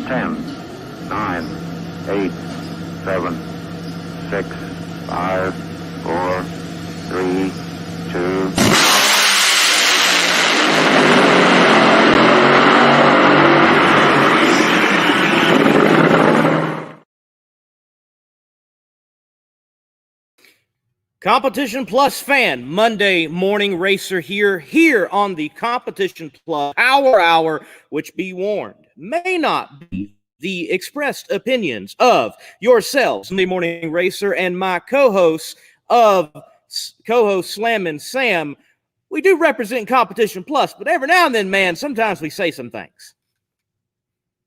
10, 9, 8, 7, 6, 5, 4, 3, 2. Competition Plus fan, Monday Morning Racer here on the Competition Plus Power Hour, which, be warned, may not be the expressed opinions of yourselves, Monday Morning Racer, and my co-host Slam and Sam. We do represent Competition Plus, but every now and then, man, sometimes we say some things.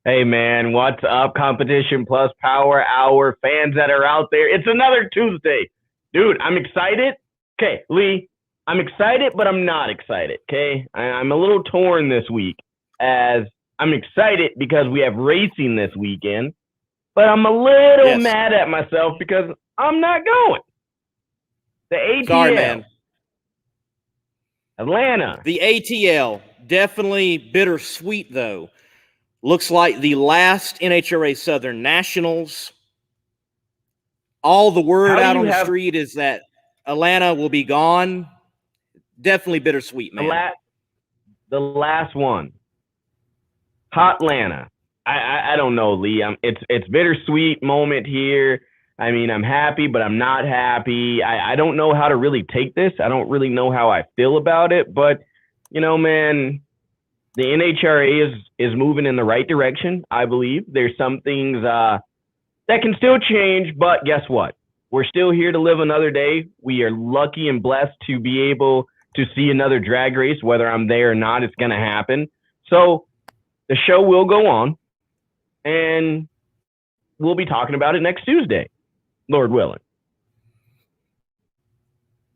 Hey, man, what's up, Competition Plus Power Hour fans that are out there? It's another Tuesday. Dude, I'm excited. Okay, Lee, I'm excited, but I'm not excited, okay? I'm a little torn this week as I'm excited because we have racing this weekend, but I'm a little mad at myself because I'm not going. The ATL. Sorry, man. Atlanta. The ATL, definitely bittersweet, though. Looks like the last NHRA Southern Nationals. All the word out on the street is that Atlanta will be gone. Definitely bittersweet, man. The last one. Hotlanta. I don't know, Lee. It's bittersweet moment here. I mean, I'm happy, but I'm not happy. I don't know how to really take this. I don't really know how I feel about it. But, you know, man, the NHRA is moving in the right direction, I believe. There's some things that can still change, but guess what? We're still here to live another day. We are lucky and blessed to be able to see another drag race. Whether I'm there or not, it's going to happen. So the show will go on, and we'll be talking about it next Tuesday, Lord willing.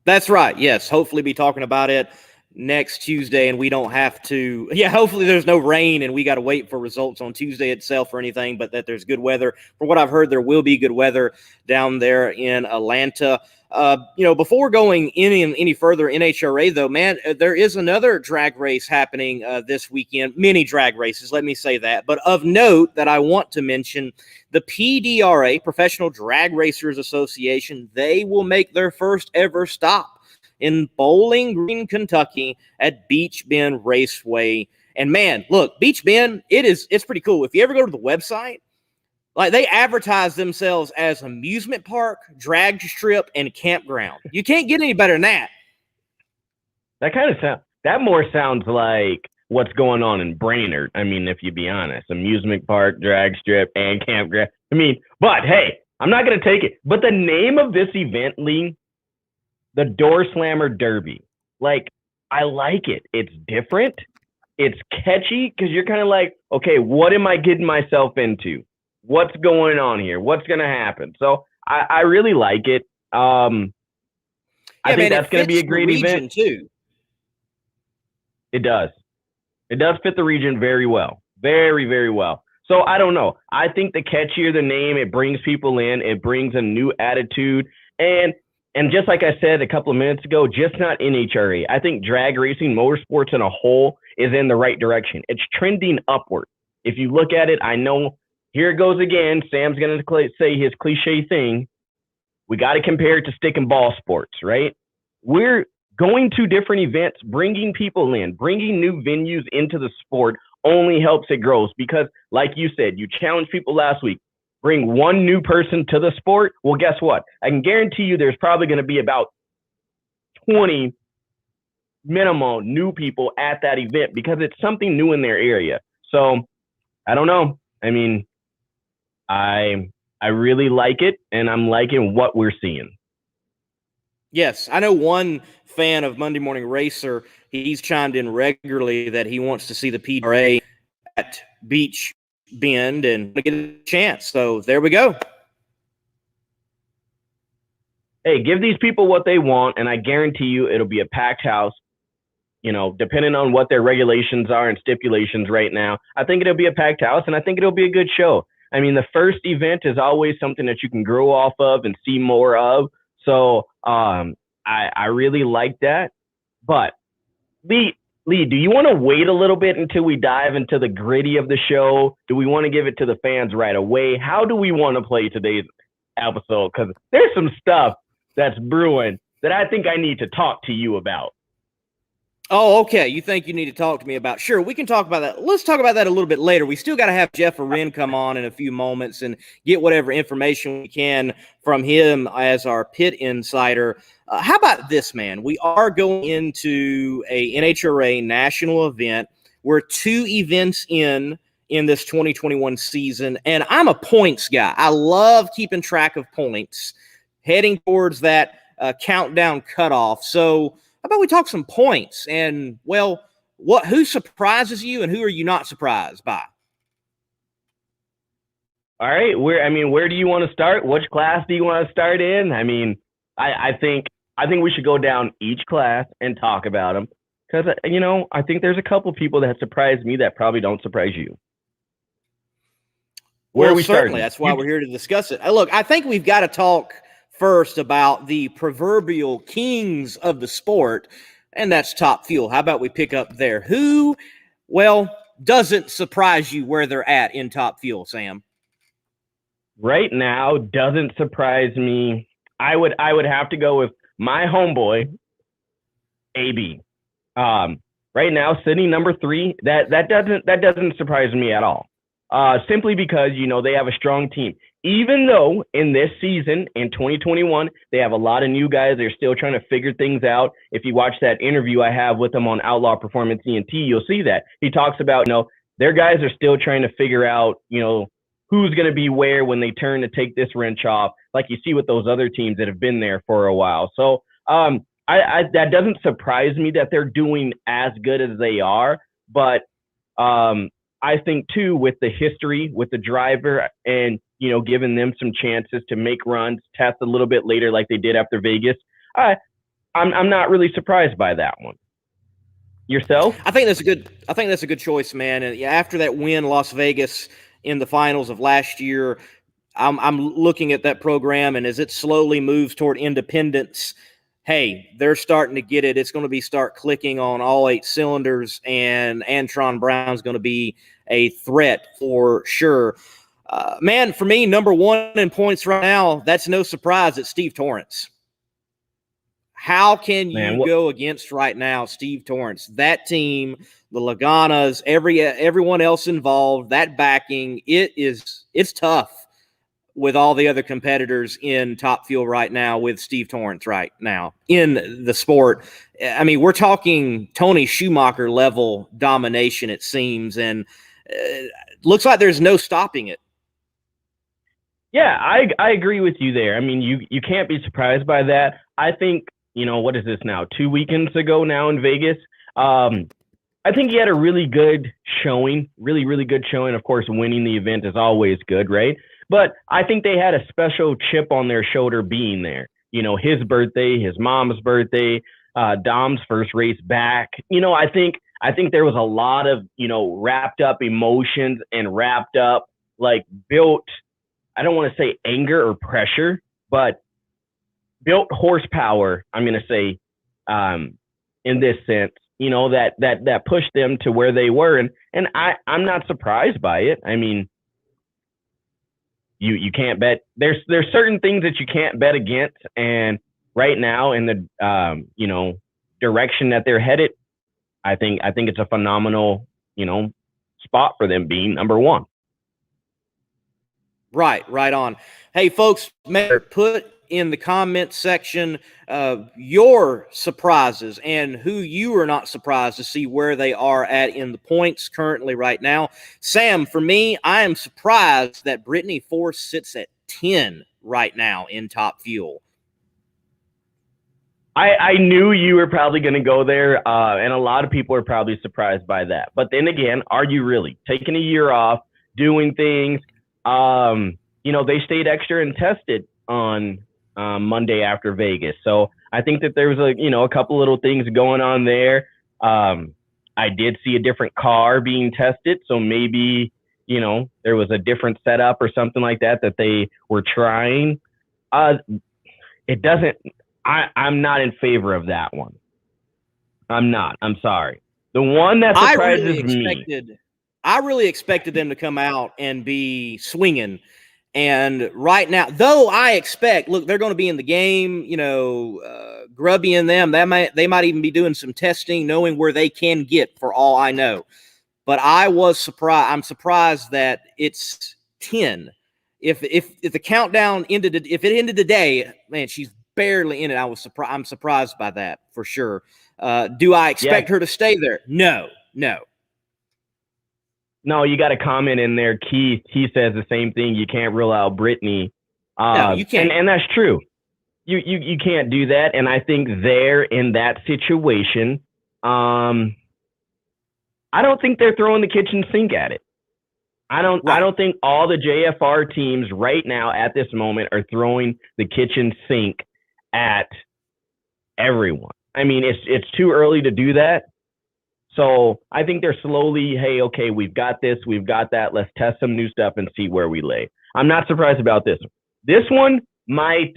That's right. Yes, hopefully be talking about it next Tuesday, and we don't have to, hopefully there's no rain and we got to wait for results on Tuesday itself or anything, but that there's good weather. From what I've heard, there will be good weather down there in Atlanta. Before going any further, NHRA, though, man, there is another drag race happening this weekend, many drag races, let me say that. But of note that I want to mention, the PDRA, Professional Drag Racers Association, they will make their first ever stop in Bowling Green, Kentucky at Beach Bend Raceway. And man, look, Beach Bend, it's pretty cool. If you ever go to the website, like, they advertise themselves as amusement park, drag strip, and campground. You can't get any better than that. That more sounds like what's going on in Brainerd. I mean, if you be honest, amusement park, drag strip, and campground. I mean, but hey, I'm not going to take it. But the name of this event, Lee, the Door Slammer Derby. Like, I like it. It's different. It's catchy because you're kind of like, okay, what am I getting myself into? What's going on here? What's going to happen? So I really like it. I think that's going to be a great event too. It does. It does fit the region very well. Very, very well. So I don't know. I think the catchier the name, it brings people in. It brings a new attitude. And just like I said a couple of minutes ago, just not NHRA. I think drag racing, motorsports in a whole is in the right direction. It's trending upward. If you look at it, I know, here it goes again. Sam's going to say his cliche thing. We got to compare it to stick and ball sports, right? We're going to different events, bringing people in, bringing new venues into the sport only helps it grows because, like you said, you challenged people last week. Bring one new person to the sport, well, guess what? I can guarantee you there's probably going to be about 20 minimum new people at that event because it's something new in their area. So I don't know. I mean, I really like it, and I'm liking what we're seeing. Yes, I know one fan of Monday Morning Racer, he's chimed in regularly that he wants to see the PDRA at Beach Bend and get a chance. So there we go. Hey, give these people what they want, and I guarantee you it'll be a packed house. You know, depending on what their regulations are and stipulations right now, I think it'll be a packed house, and I think it'll be a good show. I mean, the first event is always something that you can grow off of and see more of. So I really like that. But Lee, do you want to wait a little bit until we dive into the gritty of the show? Do we want to give it to the fans right away? How do we want to play today's episode? Because there's some stuff that's brewing that I think I need to talk to you about. Oh, okay. You think you need to talk to me about? Sure, we can talk about that. Let's talk about that a little bit later. We still got to have Jeff Arend come on in a few moments and get whatever information we can from him as our pit insider. How about this, man? We are going into a NHRA national event. We're 2 events in this 2021 season, and I'm a points guy. I love keeping track of points, heading towards that countdown cutoff. So how about we talk some points and, well, who surprises you and who are you not surprised by? All right. Where do you want to start? Which class do you want to start in? I mean, I think we should go down each class and talk about them because, I think there's a couple people that surprised me that probably don't surprise you. Where are we certainly starting? That's why we're here to discuss it. Look, I think we've got to talk first about the proverbial kings of the sport, and that's Top Fuel. How about we pick up there? Who, well, doesn't surprise you where they're at in Top Fuel, Sam? Right now, doesn't surprise me. I would have to go with my homeboy, AB. Right now, sitting number 3. That doesn't surprise me at all. Simply because, they have a strong team. Even though in this season, in 2021, they have a lot of new guys. They're still trying to figure things out. If you watch that interview I have with them on Outlaw Performance ENT, you'll see that. He talks about, their guys are still trying to figure out, who's going to be where when they turn to take this wrench off, like you see with those other teams that have been there for a while. So that doesn't surprise me that they're doing as good as they are. But I think, too, with the history, with the driver and, giving them some chances to make runs, test a little bit later like they did after Vegas, I'm not really surprised by that one. Yourself? I think that's a good choice, man. And after that win, Las Vegas in the finals of last year, I'm looking at that program, and as it slowly moves toward independence, hey, they're starting to get it. It's going to start clicking on all 8 cylinders, and Antron Brown's going to be a threat for sure. Man, for me, number 1 in points right now, that's no surprise. It's Steve Torrence. How can you go against right now Steve Torrence? That team, the Laganas, everyone else involved, that backing, it's tough with all the other competitors in Top Fuel right now with Steve Torrence right now in the sport. I mean, we're talking Tony Schumacher level domination, it seems, and looks like there's no stopping it. Yeah, I agree with you there. I mean, you can't be surprised by that. I think, what is this now? 2 weekends ago now in Vegas. I think he had a really good showing, really, really good showing. Of course, winning the event is always good, right? But I think they had a special chip on their shoulder being there. His birthday, his mom's birthday, Dom's first race back. I think there was a lot of, wrapped up emotions and wrapped up, built, I don't want to say anger or pressure, but built horsepower, I'm going to say, in this sense, that pushed them to where they were. And I'm not surprised by it. I mean, you can't bet. There's certain things that you can't bet against. And right now in the, direction that they're headed, I think it's a phenomenal, spot for them being number 1. Right on. Hey, folks, put in the comment section your surprises and who you are not surprised to see where they are at in the points currently right now. Sam, for me, I am surprised that Brittany Force sits at 10 right now in Top Fuel. I knew you were probably going to go there, and a lot of people are probably surprised by that. But then again, are you really? Taking a year off, doing things, they stayed extra and tested on Monday after Vegas. So I think that there was a couple little things going on there. I did see a different car being tested, so maybe there was a different setup or something like that they were trying. It doesn't. I'm not in favor of that one. I'm not. I'm sorry. The one that surprises I really expected them to come out and be swinging. And right now, though I expect, look, they're going to be in the game, Grubby and them, they might even be doing some testing, knowing where they can get for all I know. But I was surprised. I'm surprised that it's 10. If the countdown ended, if it ended today, man, she's barely in it. I'm surprised by that for sure. Do I expect her to stay there? No. No, you got a comment in there. Keith, he says the same thing. You can't rule out Brittany. No, you can't. And that's true. You can't do that. And I think they're in that situation. I don't think they're throwing the kitchen sink at it. I don't think all the JFR teams right now at this moment are throwing the kitchen sink at everyone. I mean, it's too early to do that. So I think they're slowly, hey, okay, we've got this, we've got that. Let's test some new stuff and see where we lay. I'm not surprised about this one. This one might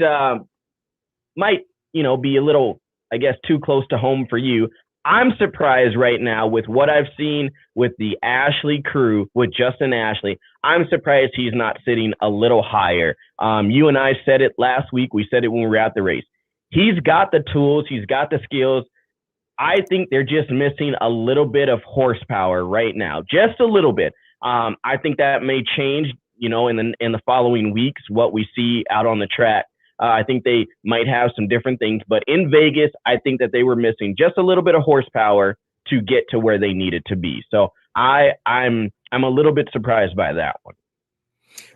be a little, I guess, too close to home for you. I'm surprised right now with what I've seen with the Ashley crew, with Justin Ashley. I'm surprised he's not sitting a little higher. You and I said it last week. We said it when we were at the race. He's got the tools. He's got the skills. I think they're just missing a little bit of horsepower right now, just a little bit. I think that may change, in the following weeks, what we see out on the track. I think they might have some different things, but in Vegas, I think that they were missing just a little bit of horsepower to get to where they needed to be. So I'm a little bit surprised by that one.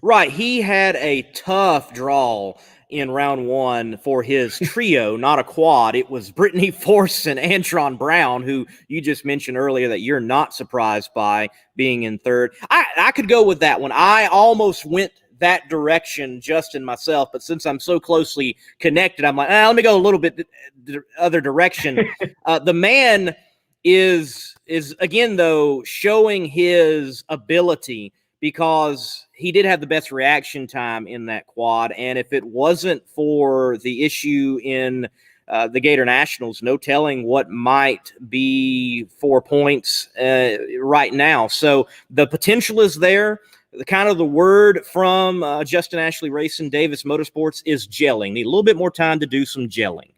Right. He had a tough draw in round one for his trio, not a quad. It was Brittany Force and Antron Brown, who you just mentioned earlier that you're not surprised by being in third. I could go with that one. I almost went that direction, Justin, myself, but since I'm so closely connected, I'm like, let me go a little bit the other direction. The man is again, though, showing his ability, because he did have the best reaction time in that quad. And if it wasn't for the issue in the Gator Nationals, no telling what might be 4 points right now. So the potential is there. The word from Justin Ashley Racing, Davis Motorsports, is gelling. Need a little bit more time to do some gelling.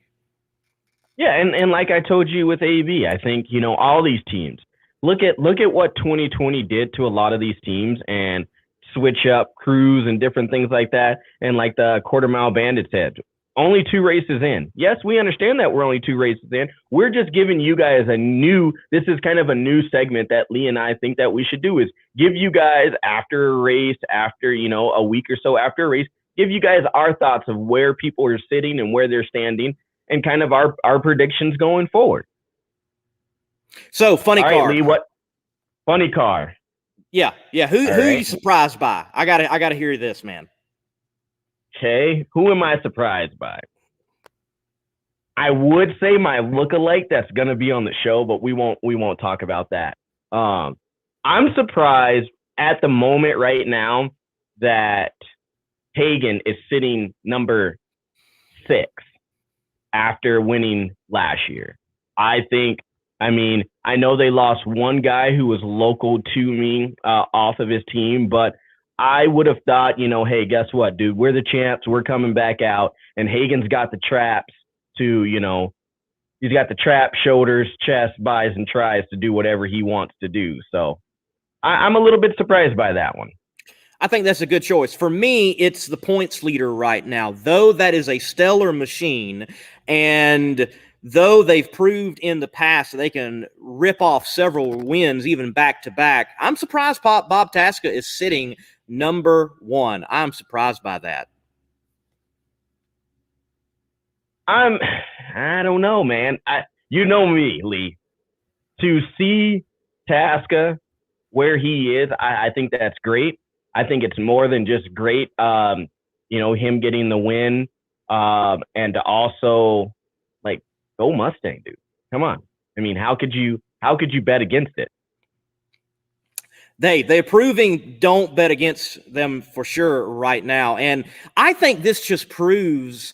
Yeah, and like I told you with AB, I think, all these teams, look at what 2020 did to a lot of these teams, and switch up crews and different things like that. And like the Quarter Mile Bandit said, only 2 races in. Yes, we understand that we're only 2 races in. We're just giving you guys this is kind of a new segment that Lee and I think that we should do, is give you guys after a race, after, a week or so after a race, give you guys our thoughts of where people are sitting and where they're standing, and kind of our predictions going forward. So funny car. Right, Lee, what funny car? Yeah. Who are you surprised by? I gotta hear this, man. Okay, who am I surprised by? I would say my lookalike that's gonna be on the show, but we won't talk about that. I'm surprised at the moment right now that Hagan is sitting number 6 after winning last year. I know they lost one guy who was local to me off of his team, but I would have thought, hey, guess what, dude? We're the champs. We're coming back out. And Hagan's got the traps to, he's got the trap, shoulders, chest, buys, and tries to do whatever he wants to do. So I'm a little bit surprised by that one. I think that's a good choice. For me, it's the points leader right now, though that is a stellar machine. And though they've proved in the past that they can rip off several wins, even back to back, I'm surprised Bob Tasca is sitting number 1. I'm surprised by that. I don't know, man. You know me, Lee. To see Tasca where he is, I think that's great. I think it's more than just great, him getting the win, and to also, go Mustang, dude. Come on. I mean, how could you bet against it? They're proving don't bet against them for sure right now. And I think this just proves,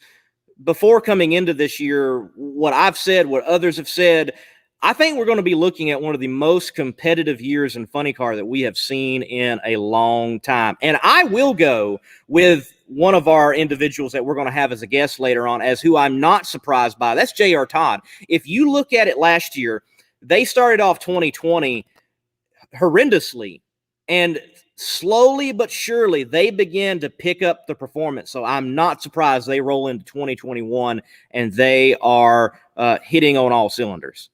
before coming into this year, what I've said, what others have said, I think we're going to be looking at one of the most competitive years in funny car that we have seen in a long time. And I will go with one of our individuals that we're going to have as a guest later on as who I'm not surprised by. That's J.R. Todd. If you look at it last year, they started off 2020 horrendously, and slowly but surely they began to pick up the performance. So I'm not surprised they roll into 2021 and they are hitting on all cylinders.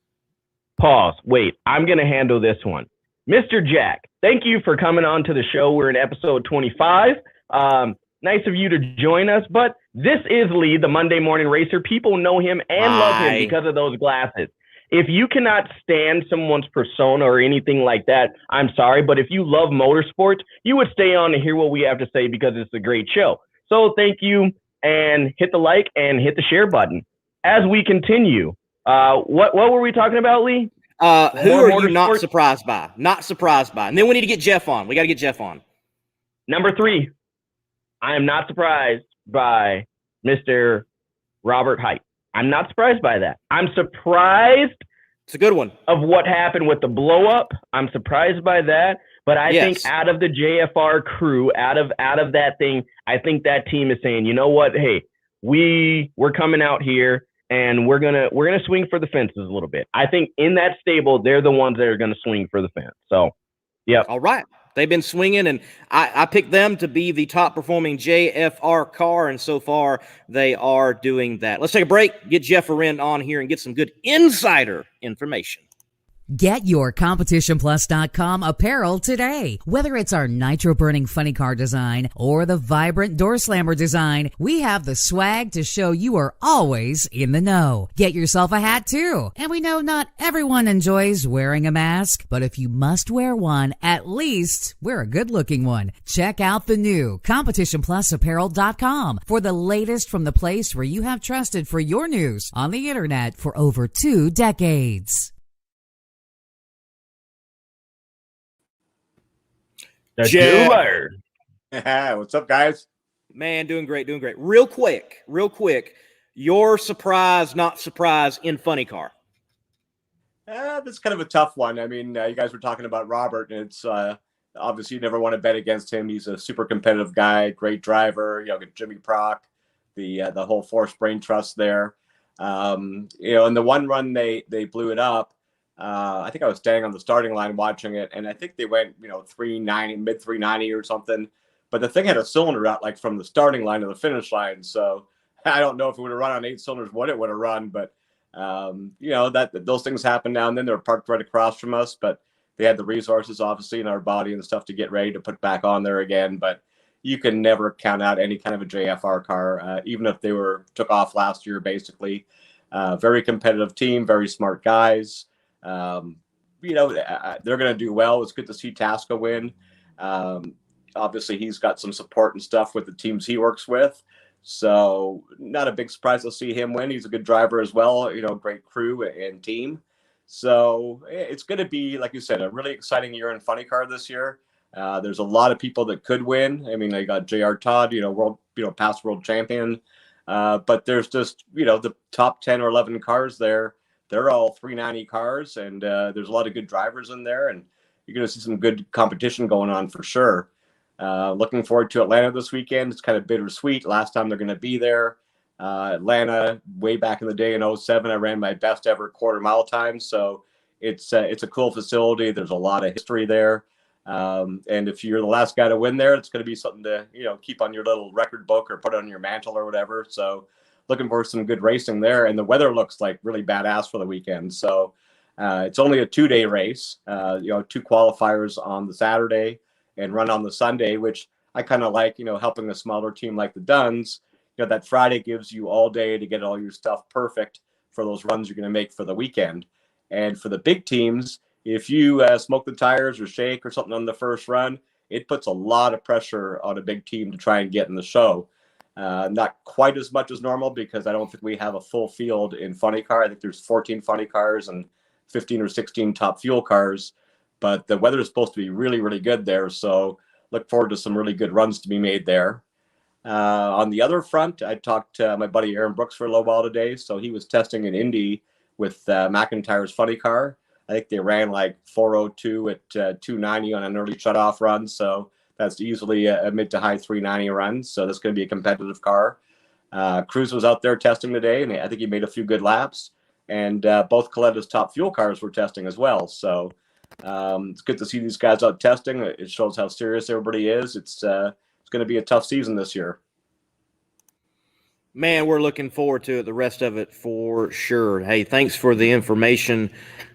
Pause. Wait, I'm going to handle this one. Mr. Jack, thank you for coming on to the show. We're in episode 25. Nice of you to join us, but this is Lee, the Monday Morning Racer. People know him and love him because of those glasses. If you cannot stand someone's persona or anything like that, I'm sorry, but if you love motorsports, you would stay on to hear what we have to say because it's a great show. So thank you, and hit the like and hit the share button. As we continue, what were we talking about, Lee? Who are you not surprised by? Not surprised by. And then we need to get Jeff on. We got to get Jeff on. Number 3, I am not surprised by Mr. Robert Height. I'm not surprised by that. I'm surprised. It's a good one. Of what happened with the blow up. I'm surprised by that. But I think out of the JFR crew, out of that thing, I think that team is saying, you know what? Hey, we're coming out here and we're gonna swing for the fences a little bit. I think in that stable, they're the ones that are gonna swing for the fence. So, yeah. All right. They've been swinging, and I picked them to be the top-performing JFR car, and so far they are doing that. Let's take a break, get Jeff Arend on here, and get some good insider information. Get your CompetitionPlus.com apparel today. Whether it's our nitro-burning funny car design or the vibrant door slammer design, we have the swag to show you are always in the know. Get yourself a hat too. And we know not everyone enjoys wearing a mask, but if you must wear one, at least wear a good-looking one. Check out the new CompetitionPlusApparel.com for the latest from the place where you have trusted for your news on the internet for over 2 decades. What's up, guys? Man, doing great. Real quick, your surprise, not surprise in funny car. That's kind of a tough one. I mean, you guys were talking about Robert, and it's obviously you never want to bet against him. He's a super competitive guy, great driver. You know, get Jimmy Prock, the whole Force Brain Trust there. You know, in the one run they blew it up. I think I was standing on the starting line watching it, and I think they went, 390, mid 390 or something. But the thing had a cylinder out like from the starting line to the finish line. So I don't know if it would have run on 8 cylinders, what it would have run. But that those things happen now and then. They're parked right across from us, but they had the resources, obviously, in our body and stuff to get ready to put back on there again. But you can never count out any kind of a JFR car, even if they took off last year. Basically, very competitive team, very smart guys. They're going to do well. It's good to see Tasca win. Obviously, he's got some support and stuff with the teams he works with. So not a big surprise to see him win. He's a good driver as well, great crew and team. So it's going to be, like you said, a really exciting year in funny car this year. There's a lot of people that could win. I mean, they got J.R. Todd, world, past world champion. But there's just, the top 10 or 11 cars there. They're all 390 cars, and there's a lot of good drivers in there, and you're going to see some good competition going on for sure. Looking forward to Atlanta this weekend. It's kind of bittersweet. Last time they're going to be there. Atlanta, way back in the day in 2007, I ran my best ever quarter mile time. So it's a cool facility. There's a lot of history there. And if you're the last guy to win there, it's going to be something to, keep on your little record book or put on your mantle or whatever. So looking for some good racing there. And the weather looks like really badass for the weekend. So it's only a 2-day race, 2 qualifiers on the Saturday and run on the Sunday, which I kind of like, helping a smaller team like the Duns. That Friday gives you all day to get all your stuff perfect for those runs you're going to make for the weekend. And for the big teams, if you smoke the tires or shake or something on the first run, it puts a lot of pressure on a big team to try and get in the show. Not quite as much as normal because I don't think we have a full field in funny car. I think there's 14 funny cars and 15 or 16 top fuel cars, but the weather is supposed to be really, really good there. So look forward to some really good runs to be made there. On the other front, I talked to my buddy Aaron Brooks for a little while today. So he was testing in Indy with McIntyre's funny car. I think they ran like 402 at 290 on an early shutoff run. So that's easily a mid to high 390 run. So that's going to be a competitive car. Cruz was out there testing today, and I think he made a few good laps. And both Coletta's top fuel cars were testing as well. So it's good to see these guys out testing. It shows how serious everybody is. It's going to be a tough season this year. Man, we're looking forward to it, the rest of it for sure. Hey, thanks for the information,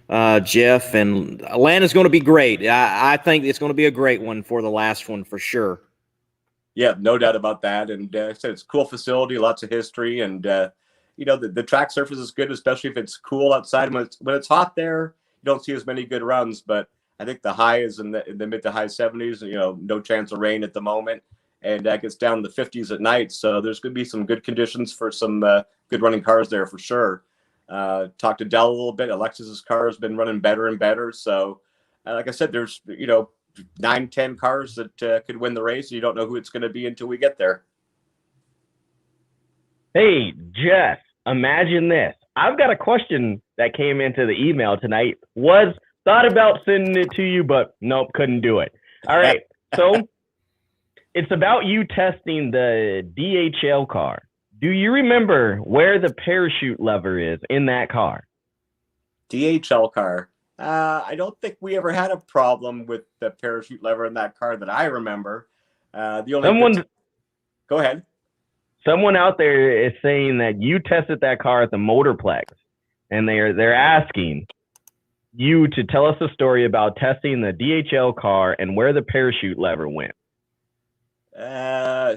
Jeff. And Atlanta's going to be great. I think it's going to be a great one for the last one for sure. Yeah, no doubt about that. And I said it's a cool facility, lots of history. And, the track surface is good, especially if it's cool outside. When it's hot there, you don't see as many good runs. But I think the high is in the mid to high 70s. No chance of rain at the moment. And that gets down to the 50s at night. So there's going to be some good conditions for some good running cars there for sure. Talked to Dell a little bit. Alexis's car has been running better and better. So like I said, there's, 9-10 cars that could win the race. You don't know who it's going to be until we get there. Hey, Jeff, imagine this. I've got a question that came into the email tonight. Thought about sending it to you, but nope, couldn't do it. All right. So it's about you testing the DHL car. Do you remember where the parachute lever is in that car? DHL car. I don't think we ever had a problem with the parachute lever in that car that I remember. Go ahead. Someone out there is saying that you tested that car at the Motorplex, and they're asking you to tell us a story about testing the DHL car and where the parachute lever went.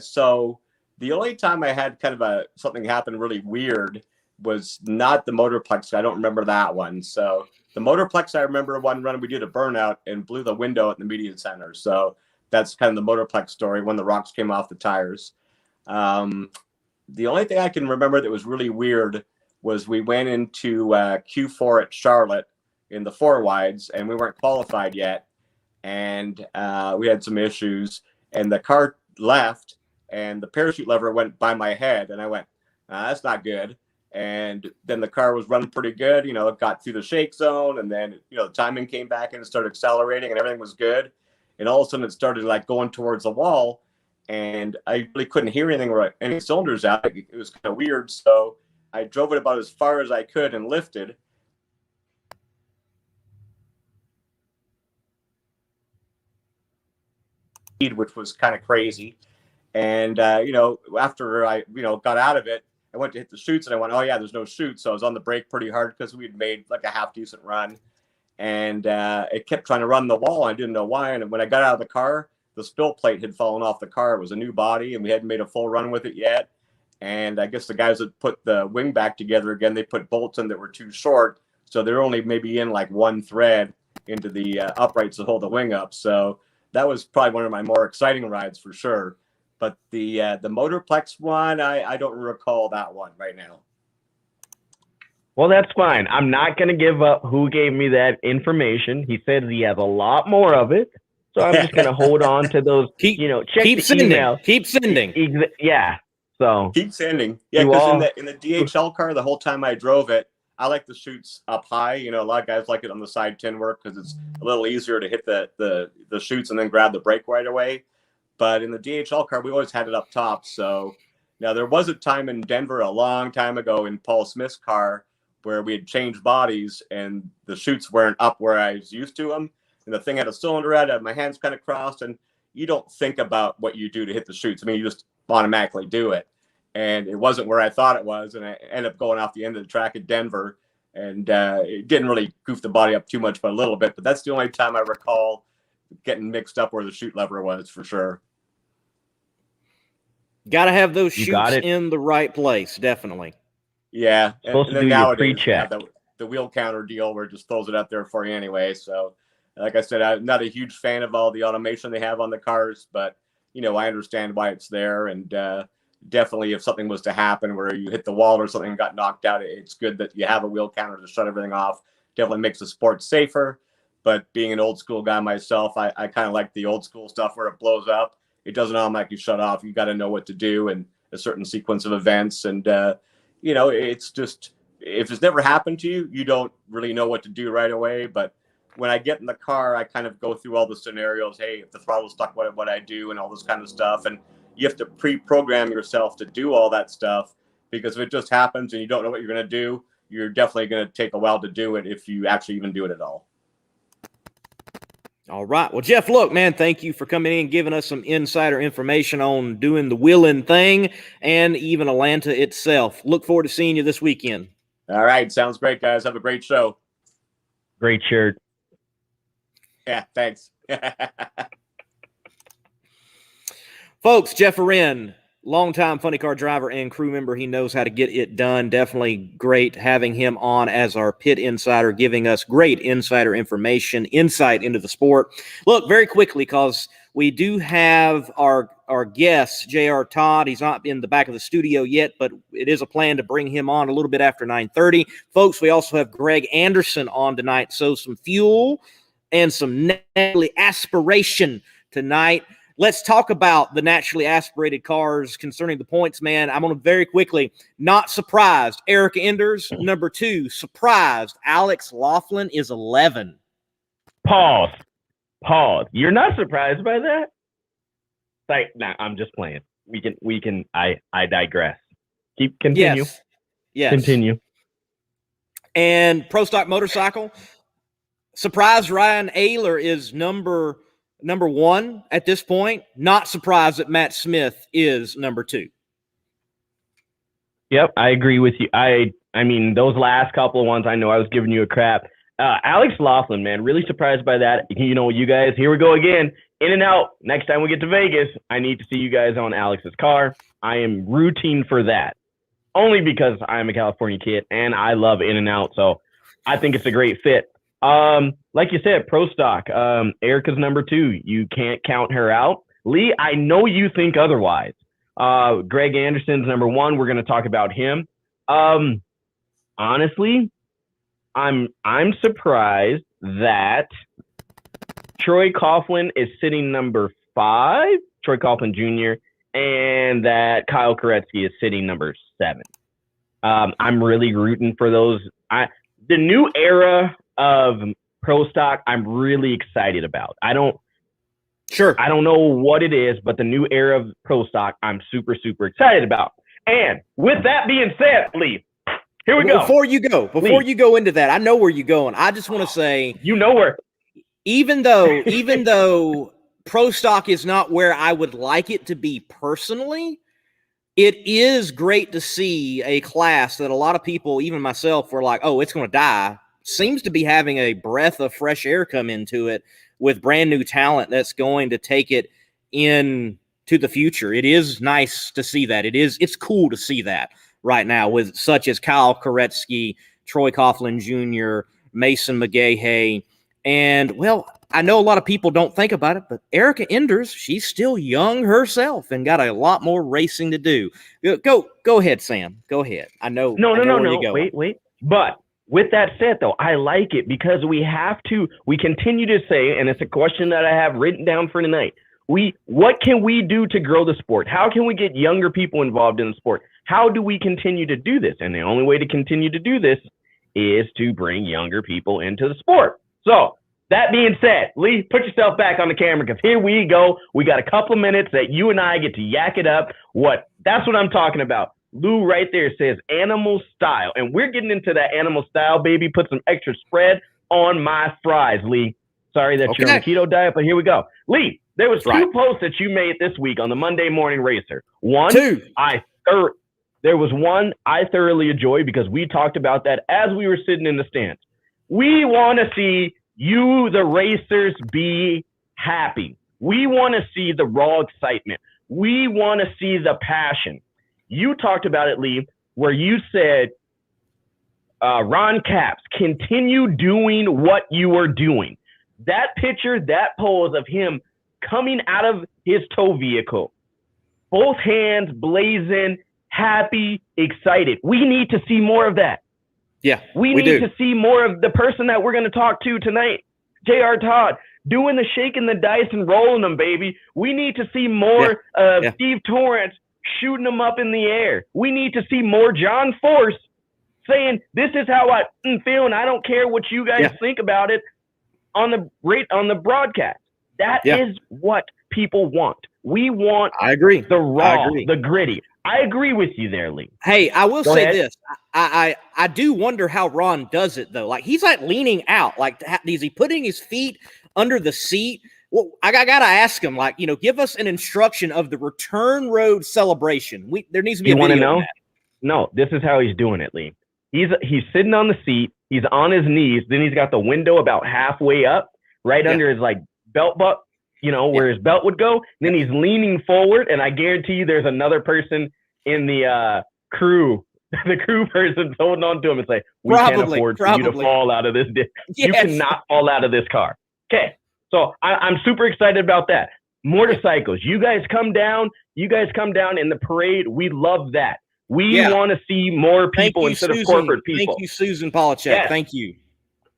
So the only time I had kind of something happen really weird was not the Motorplex. I don't remember that one. So the Motorplex, I remember one run we did a burnout and blew the window at the media center. So that's kind of the Motorplex story when the rocks came off the tires. The only thing I can remember that was really weird was we went into Q4 at Charlotte in the 4 wides, and we weren't qualified yet. And we had some issues, and the car left, and the parachute lever went by my head, and I went, that's not good. And then the car was running pretty good. It got through the shake zone, and then, the timing came back and it started accelerating and everything was good. And all of a sudden it started like going towards the wall, and I really couldn't hear anything right, any cylinders out. It was kind of weird. So I drove it about as far as I could and lifted. Which was kind of crazy. And, after I, got out of it, I went to hit the chutes and I went, oh yeah, there's no chutes. So I was on the brake pretty hard because we'd made like a half decent run, and it kept trying to run the wall. I didn't know why. And when I got out of the car, the spill plate had fallen off the car. It was a new body and we hadn't made a full run with it yet. And I guess the guys that put the wing back together again, they put bolts in that were too short. So they're only maybe in like one thread into the uprights to hold the wing up. So that was probably one of my more exciting rides for sure. But the Motorplex one, I don't recall that one right now. Well, that's fine. I'm not going to give up who gave me that information. He said he has a lot more of it. So I'm just going to hold on to those, check keep the sending. email. Keep sending. Yeah. So keep sending. Yeah, because in the DHL car, the whole time I drove it, I like the chutes up high. A lot of guys like it on the side tin work because it's a little easier to hit the chutes and then grab the brake right away. But in the DHL car, we always had it up top. So now there was a time in Denver a long time ago in Paul Smith's car where we had changed bodies and the chutes weren't up where I was used to them. And the thing had a cylinder at it, my hands kind of crossed, and you don't think about what you do to hit the chutes. I mean, you just automatically do it. And it wasn't where I thought it was. And I ended up going off the end of the track at Denver. And it didn't really goof the body up too much, but a little bit. But that's the only time I recall getting mixed up where the chute lever was for sure. Got to have those chutes in the right place, definitely. Yeah. Supposed to do your pre-check. The wheel counter deal where it just throws it up there for you anyway. So, like I said, I'm not a huge fan of all the automation they have on the cars, but, I understand why it's there. And definitely if something was to happen where you hit the wall or something and got knocked out, it's good that you have a wheel counter to shut everything off. Definitely makes the sport safer. But being an old school guy myself, I kind of like the old school stuff where it blows up. It doesn't automatically shut off. You got to know what to do in a certain sequence of events. And, it's if it's never happened to you, you don't really know what to do right away. But when I get in the car, I kind of go through all the scenarios. Hey, if the throttle's stuck, what I do, and all this kind of stuff. And you have to pre-program yourself to do all that stuff, because if it just happens and you don't know what you're going to do, you're definitely going to take a while to do it if you actually even do it at all. All right. Well, Jeff, look, man, thank you for coming in and giving us some insider information on doing the Wheeling thing and even Atlanta itself. Look forward to seeing you this weekend. All right. Sounds great, guys. Have a great show. Great shirt. Yeah, thanks. Folks, Jeff Arend, longtime funny car driver and crew member. He knows how to get it done. Definitely great having him on as our pit insider, giving us great insider information, insight into the sport. Look, very quickly, because we do have our guest, J.R. Todd. He's not in the back of the studio yet, but it is a plan to bring him on a little bit after 9:30. Folks, we also have Greg Anderson on tonight, so some fuel and some naturally aspiration tonight. Let's talk about the naturally aspirated cars concerning the points, man. I'm going to very quickly, not surprised. Erica Enders, number 2. Surprised. Alex Laughlin is 11. Pause. You're not surprised by that? Like, nah, I'm just playing. We can, I digress. Continue. Yes. Continue. And Pro Stock Motorcycle, surprised Ryan Ayler is number 1 at this point. Not surprised that Matt Smith is number 2. Yep, I agree with you. I mean, those last couple of ones, I know I was giving you a crap. Alex Laughlin, man, really surprised by that. You know, you guys, here we go again. In and out. Next time we get to Vegas, I need to see you guys on Alex's car. I am rooting for that. Only because I'm a California kid and I love In and Out. So I think it's a great fit. Like you said, Pro Stock, Erica's number 2. You can't count her out. Lee, I know you think otherwise. Greg Anderson's number 1. We're going to talk about him. Honestly, I'm surprised that Troy Coughlin is sitting number 5, Troy Coughlin Jr., and that Kyle Koretsky is sitting number 7. I'm really rooting for those. The new era of Pro Stock, I'm really excited about. I don't know what it is, but the new era of Pro Stock, I'm super, super excited about. And with that being said, Lee, here we go. Before you go into that, I know where you're going. I just want to say, you know where. Even though Pro Stock is not where I would like it to be personally, it is great to see a class that a lot of people, even myself, were like, oh, it's going to die. Seems to be having a breath of fresh air come into it with brand new talent that's going to take it into the future. It is nice to see that. It's cool to see that right now with such as Kyle Koretsky, Troy Coughlin Jr., Mason McGahey, and, well, I know a lot of people don't think about it, but Erica Enders, she's still young herself and got a lot more racing to do. Go ahead, Sam. Go ahead. I know. No. Wait. But with that said, though, I like it because we continue to say, and it's a question that I have written down for tonight. What can we do to grow the sport? How can we get younger people involved in the sport? How do we continue to do this? And the only way to continue to do this is to bring younger people into the sport. So that being said, Lee, put yourself back on the camera because here we go. We got a couple minutes that you and I get to yak it up. That's what I'm talking about. Lou right there says animal style. And we're getting into that animal style, baby. Put some extra spread on my fries, Lee. Sorry that you're on the keto diet, but here we go. Lee, there was 2 posts that you made this week on the Monday Morning Racer. There was one I thoroughly enjoyed because we talked about that as we were sitting in the stands. We want to see you, the racers, be happy. We want to see the raw excitement. We want to see the passion. You talked about it, Lee, where you said, Ron Capps, continue doing what you are doing. That picture, that pose of him coming out of his tow vehicle, both hands blazing, happy, excited. We need to see more of that. Yeah, we need to see more of the person that we're going to talk to tonight, J.R. Todd, doing the shaking the dice and rolling them, baby. We need to see more of Steve Torrance shooting them up in the air. We need to see more John Force saying this is how I feel, and I don't care what you guys think about it on the broadcast. That is what people want. We want I agree. The raw, the gritty. I agree with you there, Lee. Hey, I will say ahead. this. I do wonder how Ron does it, though. Like, he's like leaning out. Like, is he putting his feet under the seat? Well, I got to ask him, like, give us an instruction of the return road celebration. There needs to be a video. You want to know? No, this is how he's doing it, Lee. He's sitting on the seat. He's on his knees. Then he's got the window about halfway up, right under his like belt buck, where his belt would go. And then he's leaning forward, and I guarantee you there's another person in the crew. The crew person's holding on to him and say, we can't afford for you to fall out of this. You cannot fall out of this car. Okay. So I'm super excited about that. Motorcycles. You guys come down in the parade. We love that. We want to see more people instead of corporate people. Thank you, Susan Polachek. Yes. Thank you.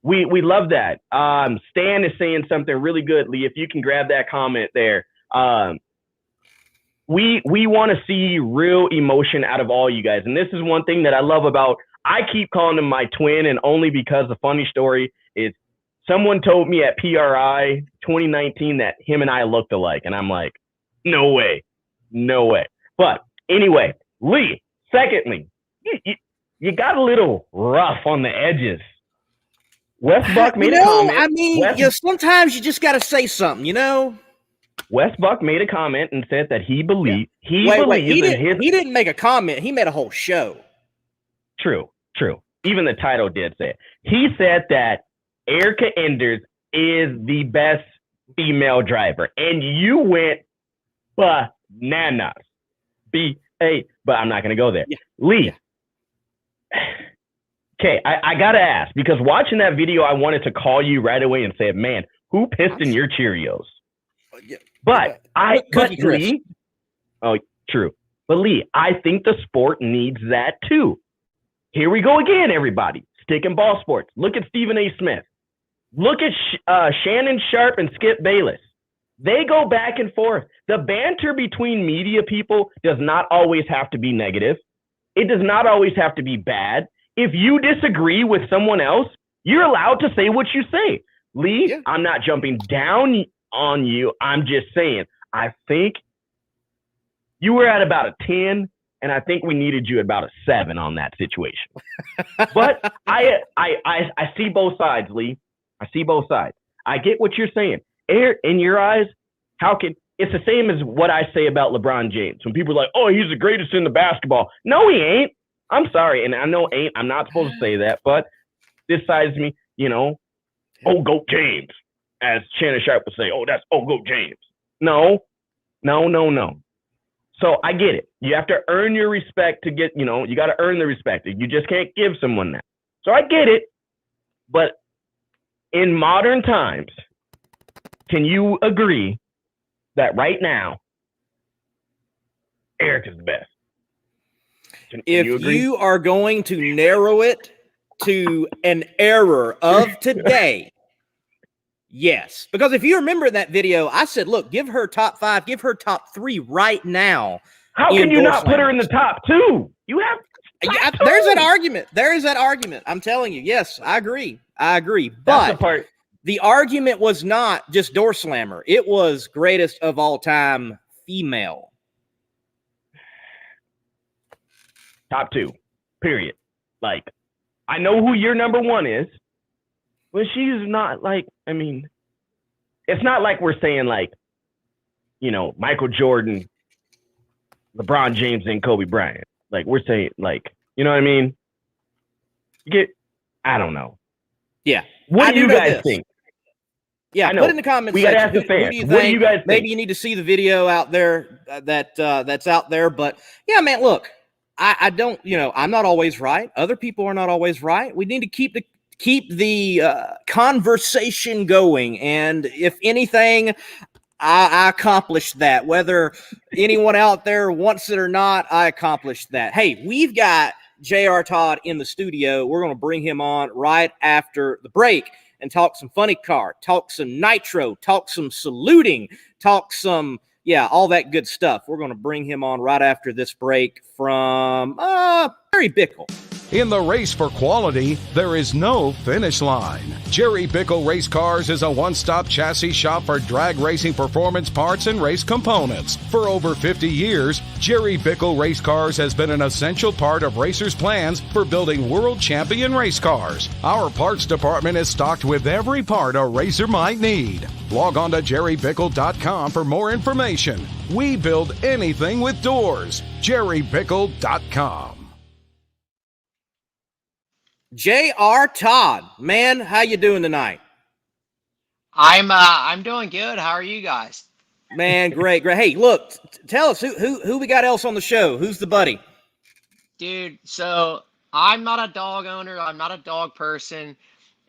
We love that. Stan is saying something really good, Lee. If you can grab that comment there. We want to see real emotion out of all you guys. And this is one thing that I love about, I keep calling him my twin, and only because the funny story is someone told me at PRI 2019 that him and I looked alike. And I'm like, no way. But anyway, Lee, secondly, you got a little rough on the edges. Wes Buck made a comment. I mean, sometimes you just got to say something, Wes Buck made a comment and said that he believed he didn't make a comment. He made a whole show. True. Even the title did say it. He said that Erica Enders is the best female driver, and you went bananas. But I'm not going to go there. Yeah. Lee. Okay, I got to ask, because watching that video, I wanted to call you right away and say, man, who pissed in your Cheerios? But Lee, true. But Lee, I think the sport needs that too. Here we go again, everybody. Stick and ball sports. Look at Stephen A. Smith. Look at Shannon Sharp and Skip Bayless. They go back and forth. The banter between media people does not always have to be negative. It does not always have to be bad. If you disagree with someone else, you're allowed to say what you say. Lee, I'm not jumping down on you. I'm just saying, I think you were at about a 10, and I think we needed you at about a 7 on that situation. But I see both sides, Lee. I see both sides. I get what you're saying. In your eyes, it's the same as what I say about LeBron James. When people are like, oh, he's the greatest in the basketball. No, he ain't. I'm sorry. And I know I'm not supposed to say that, but this sides me, oh, GOAT James. As Shannon Sharp would say, oh, that's GOAT James. No. So I get it. You have to earn your respect to get, you got to earn the respect. You just can't give someone that. So I get it. But in modern times, can you agree that right now, Eric is the best? If you are going to narrow it to an error of today, yes. Because if you remember that video, I said, look, give her top 5, give her top 3 right now. How can you not put her in the top 2? You have there's that argument. There is that argument. I'm telling you. Yes, I agree. But the argument was not just door slammer. It was greatest of all time female. Top 2, period. Like, I know who your number 1 is, but she's not it's not like we're saying Michael Jordan, LeBron James, and Kobe Bryant. Like, we're saying you know what I mean? I don't know. Yeah. What do you guys think? Yeah, put in the comments. We got to ask the fans. What do you guys think? Maybe you need to see the video out there that's out there. But yeah, man, look, I don't, I'm not always right. Other people are not always right. We need to keep the conversation going. And if anything, I accomplished that. Whether anyone out there wants it or not, I accomplished that. Hey, we've got J.R. Todd in the studio. We're going to bring him on right after the break and talk some funny car, talk some nitro, talk some saluting, talk some, all that good stuff. We're going to bring him on right after this break from Barry Bickle. In the race for quality, there is no finish line. Jerry Bickle Race Cars is a one-stop chassis shop for drag racing performance parts and race components. For over 50 years, Jerry Bickle Race Cars has been an essential part of racers' plans for building world champion race cars. Our parts department is stocked with every part a racer might need. Log on to jerrybickle.com for more information. We build anything with doors. jerrybickle.com. J.R. Todd, man, how you doing tonight? I'm doing good. How are you guys? Man, great. Hey, look, tell us who we got else on the show. Who's the buddy? Dude, so I'm not a dog owner. I'm not a dog person.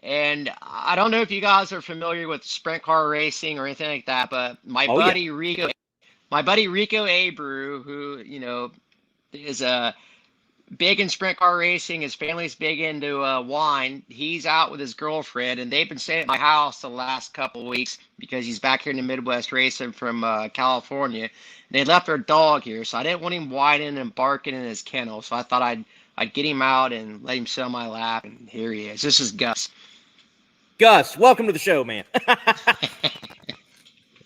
And I don't know if you guys are familiar with sprint car racing or anything like that, but my buddy Rico Abreu, who, is big in sprint car racing. His family's big into wine. He's out with his girlfriend, and they've been staying at my house the last couple of weeks because he's back here in the Midwest racing from California. They left their dog here, so I didn't want him whining and barking in his kennel. So I thought I'd get him out and let him sit on my lap, and here he is. This is Gus. Gus, welcome to the show, man.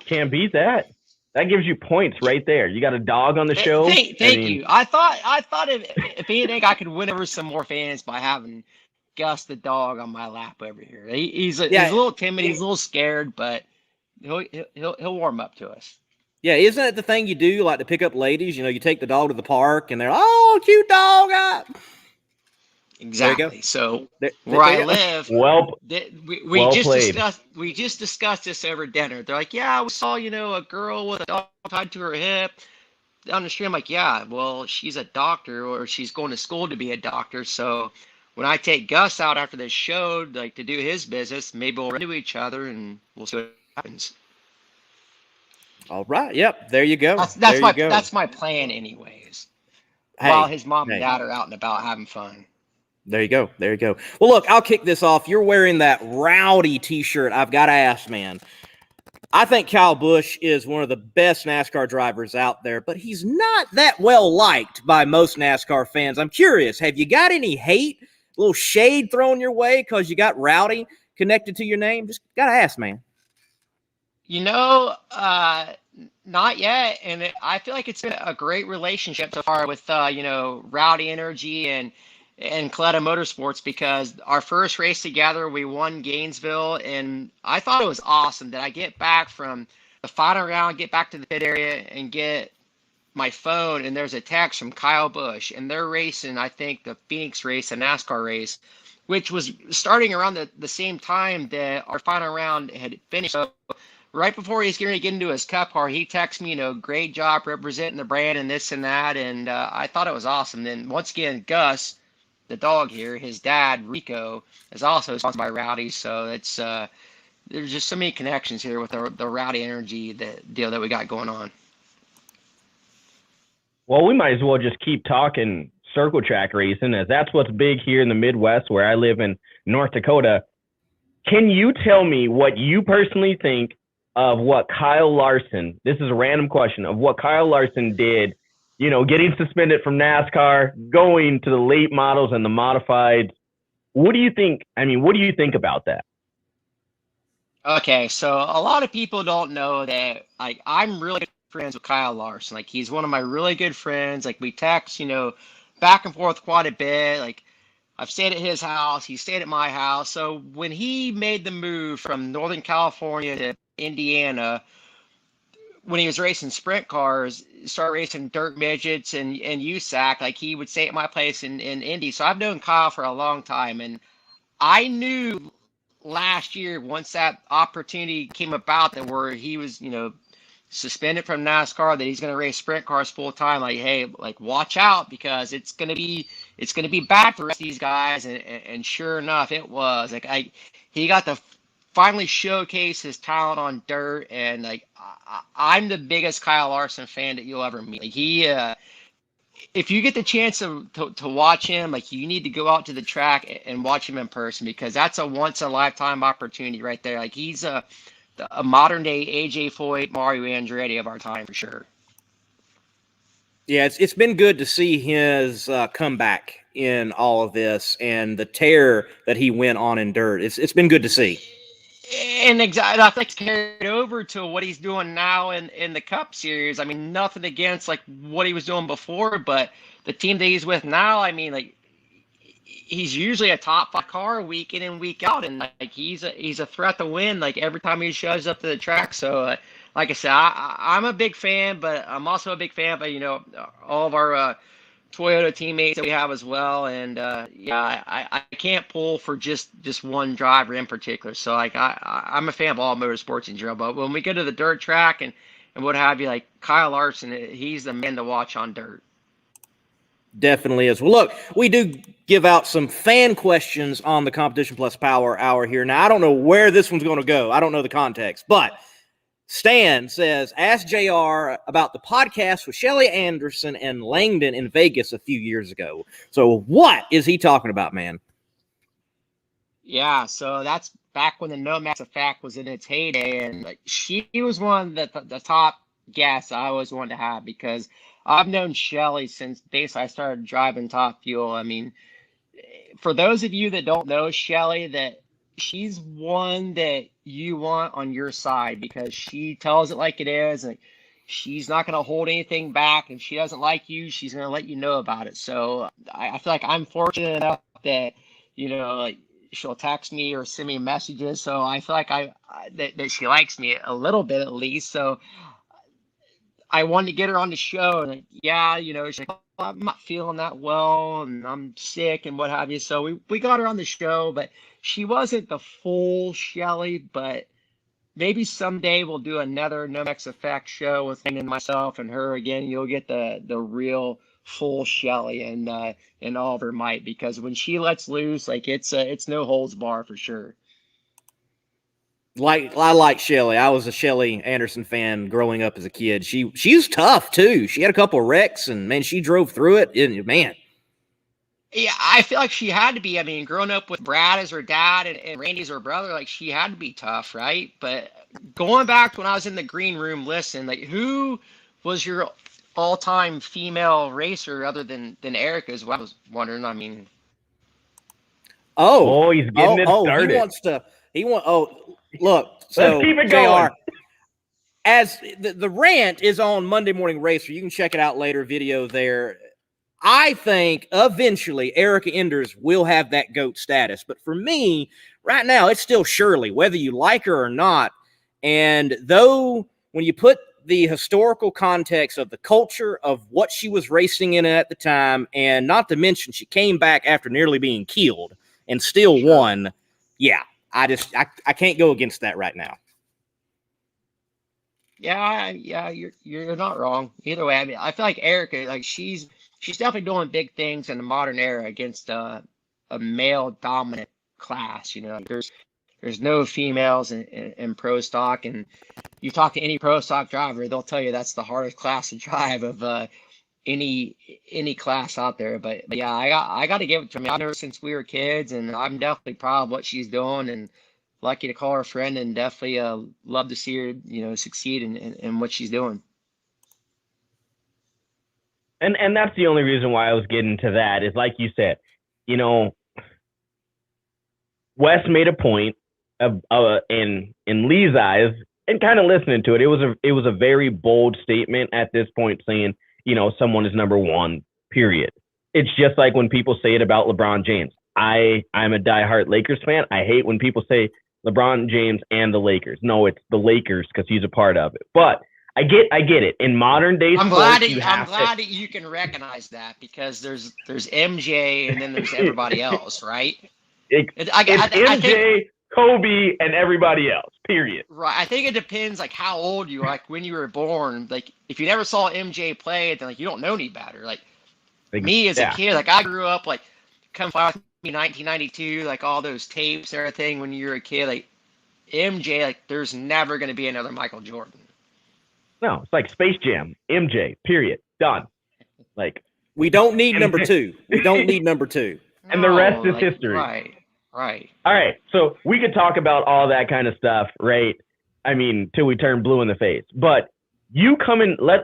Can't beat that. That gives you points right there. You got a dog on the show. Thank you. I thought if anything, I could win over some more fans by having Gus the dog on my lap over here. He's a little timid. He's a little scared, but he'll warm up to us. Yeah, isn't it the thing you do, like to pick up ladies? You take the dog to the park, and they're, oh, cute dog. Exactly. So where I live, we just discussed this over dinner. They're like, yeah, we saw, a girl with a dog tied to her hip down the street. I'm like, yeah, well, she's a doctor, or she's going to school to be a doctor. So when I take Gus out after this show, like to do his business, maybe we'll run into each other and we'll see what happens. All right. Yep. There you go. That's my plan anyways. Hey, while his mom and dad are out and about having fun. There you go. Well, look, I'll kick this off. You're wearing that rowdy T-shirt. I've got to ask, man. I think Kyle Busch is one of the best NASCAR drivers out there, but he's not that well liked by most NASCAR fans. I'm curious, have you got any hate, a little shade thrown your way because you got rowdy connected to your name? Just got to ask, man. Not yet. And I feel like it's been a great relationship so far with, Rowdy Energy and Coletta Motorsports, because our first race together, we won Gainesville, and I thought it was awesome that I get back from the final round, get back to the pit area, and get my phone, and there's a text from Kyle Busch, and they're racing, I think, the Phoenix race, a NASCAR race, which was starting around the same time that our final round had finished. So right before he's going to get into his cup car, he texts me, great job representing the brand and this and that, and I thought it was awesome. Then once again, Gus, the dog here, his dad Rico, is also sponsored by Rowdy, so it's there's just so many connections here with the Rowdy Energy deal that we got going on. Well, we might as well just keep talking circle track racing, as that's what's big here in the Midwest, where I live in North Dakota. Can you tell me what you personally think of what Kyle Larson, this is a random question, of what Kyle Larson did, getting suspended from NASCAR, going to the late models and the modifieds? What do you think? What do you think about that? Okay, so a lot of people don't know that, I'm really good friends with Kyle Larson. He's one of my really good friends. We text, back and forth quite a bit. I've stayed at his house. He stayed at my house. So when he made the move from Northern California to Indiana, when he was racing sprint cars, started racing dirt midgets and USAC, he would stay at my place in Indy. So I've known Kyle for a long time. And I knew last year, once that opportunity came about, that where he was, suspended from NASCAR, that he's going to race sprint cars full time. Watch out, because it's going to be bad for the rest of these guys. And sure enough, it was. He got to finally showcase his talent on dirt, and I'm the biggest Kyle Larson fan that you'll ever meet. If you get the chance to watch him, you need to go out to the track and watch him in person, because that's a once in a lifetime opportunity right there. He's a modern day AJ Foyt, Mario Andretti of our time for sure. Yeah, it's been good to see his comeback in all of this and the tear that he went on in dirt. It's been good to see. And exactly, I think it's carried over to what he's doing now in the Cup Series. I mean, nothing against like what he was doing before, but the team that he's with now, I mean, like he's usually a top 5 car week in and week out, and like he's a threat to win like every time he shows up to the track. So, like I said, I'm a big fan, but I'm also a big fan of all of our Toyota teammates that we have as well. And I can't pull for just one driver in particular. So like I'm a fan of all motorsports in general. But when we go to the dirt track and what have you, like Kyle Larson, he's the man to watch on dirt. Definitely is. Well, look, we do give out some fan questions on the Competition Plus Power Hour here. Now, I don't know where this one's going to go. I don't know the context, but Stan says, ask JR about the podcast with Shelly Anderson and Langdon in Vegas a few years ago. So what is he talking about, man? Yeah, so that's back when the No Max Effect was in its heyday, and like she was one of the top guests I always wanted to have, because I've known Shelly since basically I started driving Top Fuel. I mean, for those of you that don't know Shelly, that she's one that you want on your side, because she tells it like it is, and she's not going to hold anything back. If she doesn't like you, she's going to let you know about it. So I feel like I'm fortunate enough that, like she'll text me or send me messages. So I feel like that she likes me a little bit at least. So I wanted to get her on the show, and she's like, oh, I'm not feeling that well, and I'm sick, and what have you. So we got her on the show, but she wasn't the full Shelly. But maybe someday we'll do another No Max Effect show with Lane and myself and her again. You'll get the real full Shelly and all of her might, because when she lets loose, like it's no holds bar for sure. Like I like Shelly. I was a Shelly Anderson fan growing up as a kid. She's tough too. She had a couple of wrecks, and man, she drove through it. And man, yeah, I feel like she had to be. I mean, growing up with Brad as her dad and Randy as her brother, like she had to be tough, right? But going back to when I was in the green room, listen, like who was your all-time female racer other than Erica? Is what I was wondering. I mean, he's getting it started. Look, so let's keep it going. JR, as the rant is on Monday Morning Racer, you can check it out later, video there. I think eventually Erica Enders will have that GOAT status. But for me, right now, it's still Shirley, whether you like her or not. And though when you put the historical context of the culture of what she was racing in at the time, and not to mention she came back after nearly being killed and still won, yeah. I can't go against that right now. Yeah, you're not wrong. Either way, I mean, I feel like Erica, like she's definitely doing big things in the modern era against a male dominant class. Like there's no females in pro stock, and you talk to any pro stock driver, they'll tell you that's the hardest class to drive of any class out there. But yeah, I got to give it to me. I've known her since we were kids, and I'm definitely proud of what she's doing, and lucky to call her a friend, and definitely love to see her succeed in what she's doing. And that's the only reason why I was getting to that, is like you said, Wes made a point of in Lee's eyes, and kind of listening to it, it was a very bold statement at this point, saying, someone is number one, period. It's just like when people say it about LeBron James. I'm a diehard Lakers fan. I hate when people say LeBron James and the Lakers. No, it's the Lakers because he's a part of it. But I get it. In modern day I'm glad that you can recognize that, because there's MJ and then there's everybody else, right? It's MJ, Kobe, and everybody else, period. Right. I think it depends like how old you are, like when you were born. Like if you never saw MJ play, then like you don't know any better. Like me as a kid, like I grew up like come fly with me 1992, like all those tapes and everything when you were a kid. Like MJ, like there's never going to be another Michael Jordan. No, it's like Space Jam, MJ, period, done. Like we don't need number two. We don't need number two. And the rest is history. Right. All right. So we could talk about all that kind of stuff, right? I mean, till we turn blue in the face. But you come in, let's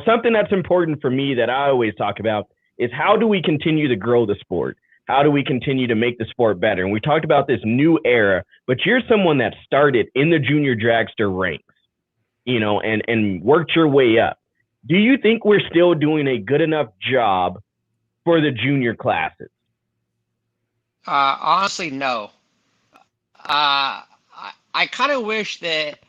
something that's important for me that I always talk about is how do we continue to grow the sport? How do we continue to make the sport better? And we talked about this new era, but you're someone that started in the junior dragster ranks, and worked your way up. Do you think we're still doing a good enough job for the junior classes? Honestly, no. I kind of wish that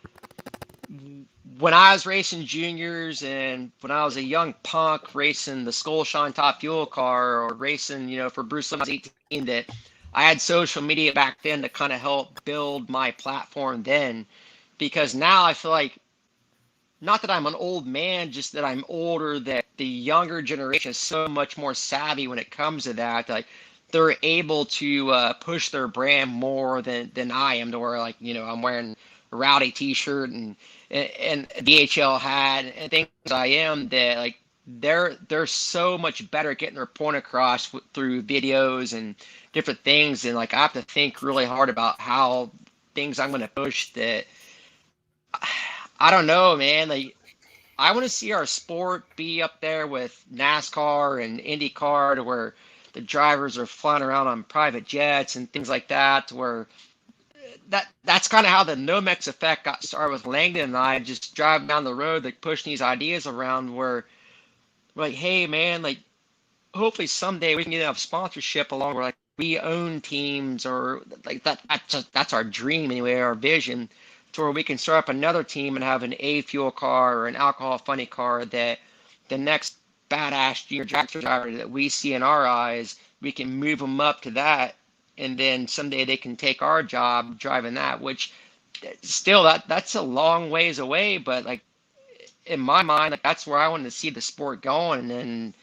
when I was racing juniors and when I was a young punk racing the Skull Shine Top Fuel car or racing, for Bruce Lee when I was 18, that I had social media back then to kind of help build my platform then. Because now I feel like, not that I'm an old man, just that I'm older, that the younger generation is so much more savvy when it comes to that. Like, they're able to push their brand more than I am, to where, like, I'm wearing a Rowdy t-shirt and a DHL hat and things. I am that, like, they're so much better at getting their point across through videos and different things. And, like, I have to think really hard about how things I'm going to push that. I don't know, man. Like, I want to see our sport be up there with NASCAR and IndyCar, to where the drivers are flying around on private jets and things like that, where that's kind of how the Nomex effect got started with Langdon and I, just driving down the road, like, pushing these ideas around, where we're like, hey, man, like, hopefully someday we can get enough sponsorship along where, like, we own teams, or like that's our dream anyway, our vision, to where we can start up another team and have an A fuel car or an alcohol funny car, that the next badass junior dragster driver that we see in our eyes, we can move them up to that, and then someday they can take our job driving that, which still that's a long ways away, but, like, in my mind, like, that's where I want to see the sport going. And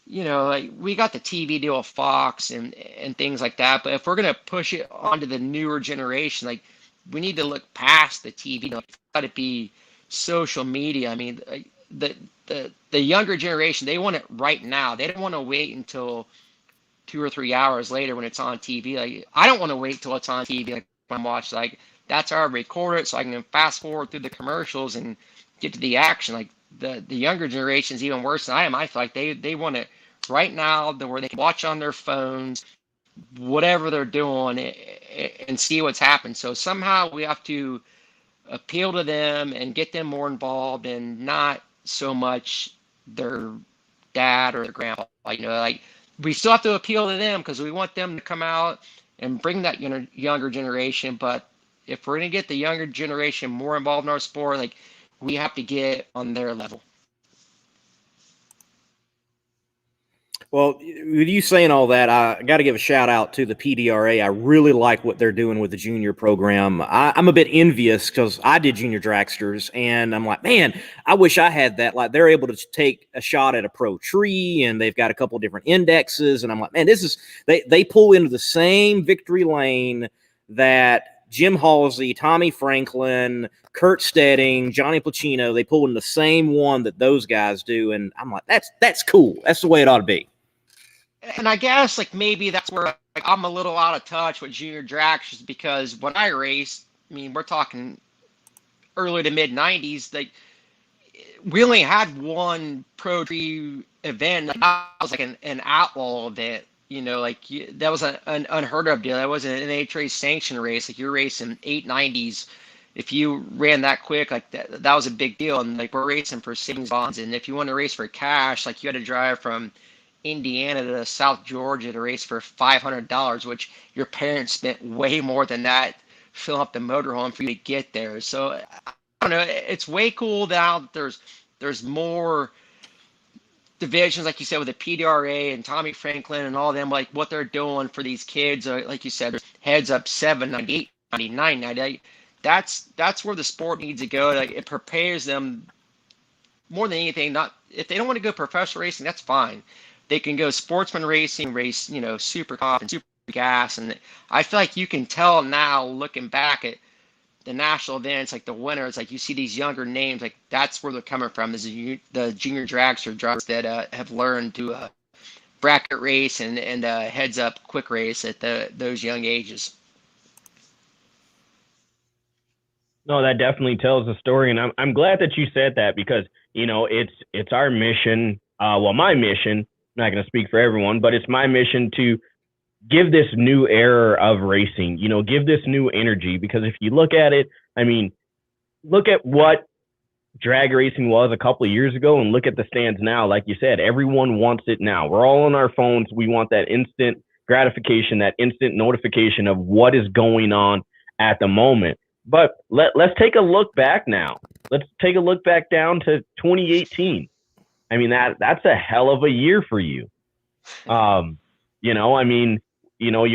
like, we got the TV deal with Fox and things like that, but if we're gonna push it onto the newer generation, like, we need to look past the TV. Like, it's got to be social media. I mean, like, the younger generation, they want it right now. They don't want to wait until 2 or 3 hours later when it's on TV. Like, I don't want to wait till it's on TV. Like, when I'm watching, like, that's how I record it, so I can fast forward through the commercials and get to the action. Like, the younger generation is even worse than I am. I feel like they want it right now, where they can watch on their phones, whatever they're doing, and see what's happened. So somehow we have to appeal to them and get them more involved, and not so much their dad or their grandpa. Like, we still have to appeal to them because we want them to come out and bring that younger generation. But if we're going to get the younger generation more involved in our sport, like, we have to get on their level. Well, with you saying all that, I got to give a shout out to the PDRA. I really like what they're doing with the junior program. I'm a bit envious because I did junior dragsters, and I'm like, man, I wish I had that. Like, they're able to take a shot at a pro tree, and they've got a couple of different indexes, and I'm like, man, they pull into the same victory lane that Jim Halsey, Tommy Franklin, Kurt Stedding, Johnny Placino, they pull in the same one that those guys do, and I'm like, that's cool. That's the way it ought to be. And I guess, like, maybe that's where, like, I'm a little out of touch with junior dragsters, because when I raced, I mean, we're talking early to mid 90s, like, we only had one pro tree event. Like, that was like an outlaw event, like, that was an unheard of deal. That wasn't an NHRA sanctioned race. Like, you're racing 890s. If you ran that quick, like, that was a big deal. And, like, we're racing for savings bonds. And if you want to race for cash, like, you had to drive from Indiana to South Georgia to race for $500, which your parents spent way more than that filling up the motorhome for you to get there. So I don't know. It's way cool now that there's more divisions, like you said, with the PDRA and Tommy Franklin and all of them, like, what they're doing for these kids. Like you said, heads up 7, 98, 99, 98. That's where the sport needs to go. Like, it prepares them more than anything. Not if they don't want to go professional racing, that's fine. They can go sportsman racing, race, super comp and super gas. And I feel like you can tell now, looking back at the national events, like the winners, like, you see these younger names, like, that's where they're coming from, is the junior dragster drivers that have learned to bracket race and heads up quick race at those young ages. No, that definitely tells the story, and I'm glad that you said that, because it's our mission. My mission not going to speak for everyone, but it's my mission to give this new era of racing, give this new energy. Because if you look at it, I mean, look at what drag racing was a couple of years ago and look at the stands now. Like you said, everyone wants it now. We're all on our phones. We want that instant gratification, that instant notification of what is going on at the moment. But let's take a look back now. Let's take a look back down to 2018. I mean, that's a hell of a year for you. You're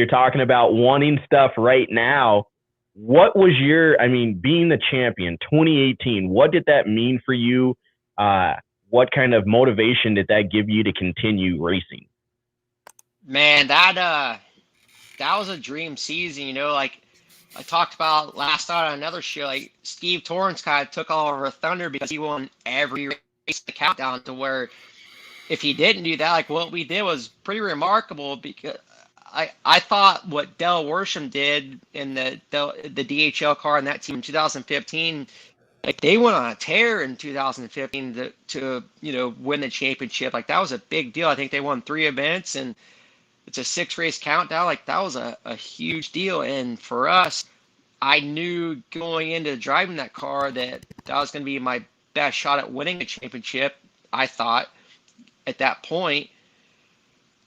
talking about wanting stuff right now. What was being the champion 2018, what did that mean for you? What kind of motivation did that give you to continue racing? Man, that was a dream season, like I talked about last night on another show. Like Steve Torrance kind of took all of our thunder because he won every race the countdown, to where if he didn't do that, like what we did was pretty remarkable, because I thought what Del Worsham did in the DHL car in that team in 2015, like they went on a tear in 2015 to win the championship. Like that was a big deal. I think they won 3 events and it's a 6-race countdown. Like that was a huge deal. And for us, I knew going into driving that car that was going to be my best shot at winning a championship. I thought at that point,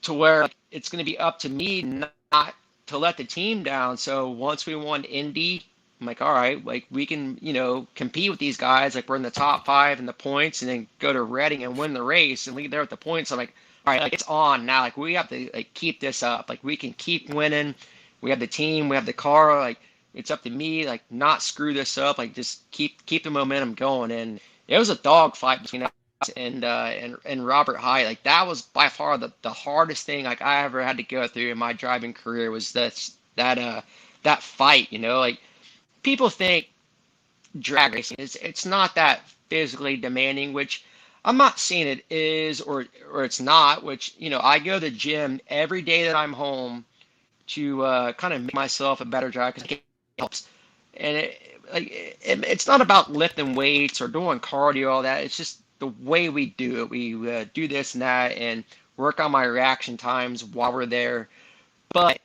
to where it's going to be up to me not to let the team down. So once we won Indy, I'm like, all right, like we can, compete with these guys. Like we're in the top 5 in the points, and then go to Reading and win the race and leave there with the points. I'm like, all right, like it's on now. Like we have to keep this up. Like we can keep winning. We have the team, we have the car. Like it's up to me, like not screw this up. Like just keep the momentum going. And it was a dogfight between us and Robert Hyatt. Like that was by far the hardest thing like I ever had to go through in my driving career, was that fight. Like people think drag racing it's not that physically demanding, which I'm not saying it is or it's not. Which I go to the gym every day that I'm home to kind of make myself a better driver, because it helps. And it's not about lifting weights or doing cardio, all that. It's just the way we do it. We do this and that and work on my reaction times while we're there. But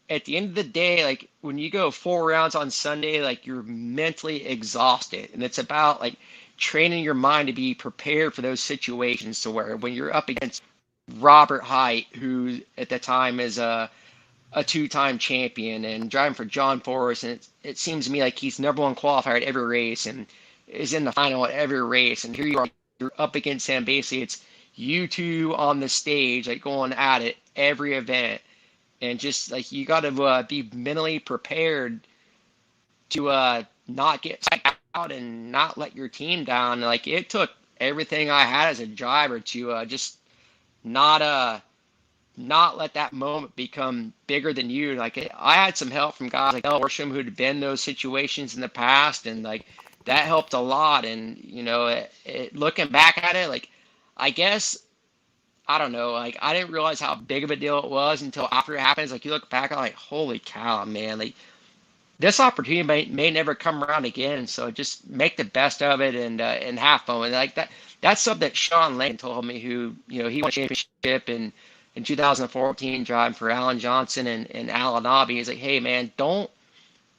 at the end of the day, like when you go 4 rounds on Sunday, like you're mentally exhausted, and it's about like training your mind to be prepared for those situations, to where when you're up against Robert Hyatt, who at the time is a 2-time champion and driving for John Forrest, and it seems to me like he's #1 qualifier at every race and is in the final at every race, and here you are, you're up against him. Basically, it's you two on the stage, like going at it every event, and just like you got to be mentally prepared to not get out and not let your team down. Like it took everything I had as a driver to just not let that moment become bigger than you. Like I had some help from guys like Del Worsham who'd been in those situations in the past, and like that helped a lot. And looking back at it, like I guess I don't know, like I didn't realize how big of a deal it was until after it happens. Like you look back, I'm like, holy cow, man! Like this opportunity may never come around again. So just make the best of it and have fun. And like that's something that Sean Lane told me, who he won a championship in 2014 driving for Alan Johnson and Alan Nobby. He's like, hey man, don't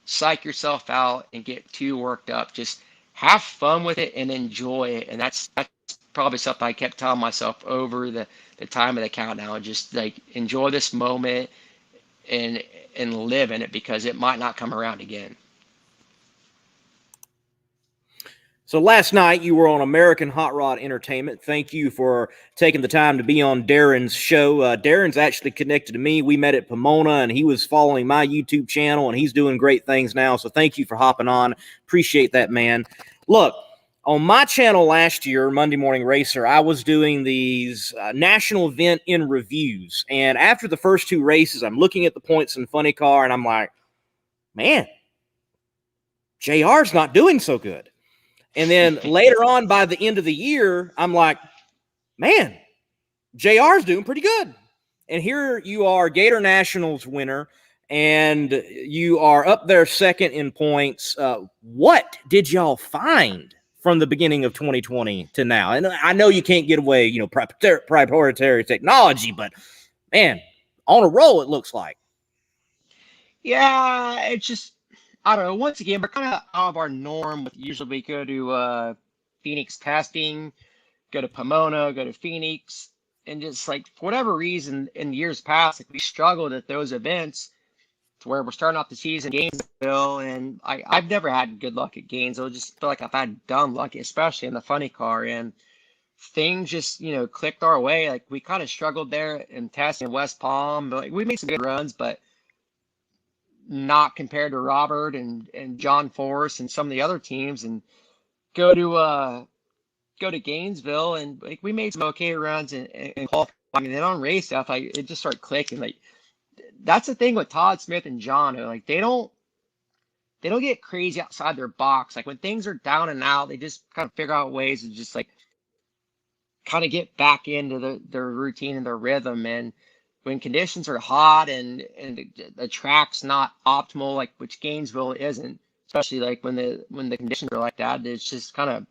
psych yourself out and get too worked up. Just have fun with it and enjoy it. And that's probably something I kept telling myself over the time of the countdown. Just like enjoy this moment and live in it, because it might not come around again. So last night you were on American Hot Rod Entertainment. Thank you for taking the time to be on Darren's show. Darren's actually connected to me. We met at Pomona, and he was following my YouTube channel, and he's doing great things now. So thank you for hopping on. Appreciate that, man. Look, on my channel last year, Monday Morning Racer, I was doing these national event in reviews. And after the first 2 races, I'm looking at the points in Funny Car, and I'm like, man, JR's not doing so good. And then later on, by the end of the year, I'm like, man, JR's doing pretty good. And here you are, Gator Nationals winner, and you are up there second in points. What did y'all find from the beginning of 2020 to now. And I know you can't get away, proprietary technology, but man, on a roll, it looks like. Yeah, it's just, I don't know. Once again, we're kind of out of our norm. Usually we go to Phoenix testing, go to Pomona, go to Phoenix, and just like for whatever reason in years past, like we struggled at those events to where we're starting off the season in Gainesville, and I've never had good luck at Gainesville. I just feel like I've had dumb luck, especially in the funny car, and things just clicked our way. Like we kind of struggled there in testing in West Palm, but like, we made some good runs, but not compared to Robert and John Force and some of the other teams. And go to Gainesville, and like we made some okay runs and qualifying. And then on race stuff, it just started clicking. Like that's the thing with Todd Smith and John. Like they don't get crazy outside their box. Like when things are down and out, they just kind of figure out ways to just like kind of get back into their routine and their rhythm. And when conditions are hot and the track's not optimal, like which Gainesville isn't, especially like when the conditions are like that, it's just kind of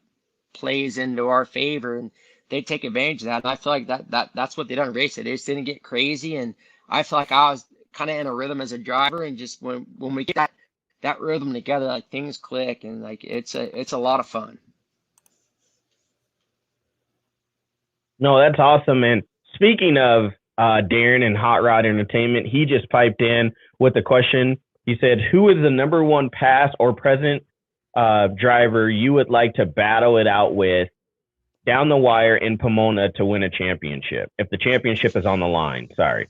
plays into our favor, and they take advantage of that. And I feel like that's what they done race it. They just didn't get crazy, and I feel like I was kind of in a rhythm as a driver, and just when we get that rhythm together, like things click, and like it's a lot of fun. No, that's awesome. And speaking of Darren and Hot Rod Entertainment, he just piped in with a question. He said, who is the number one past or present driver you would like to battle it out with down the wire in Pomona to win a championship? If the championship is on the line, sorry.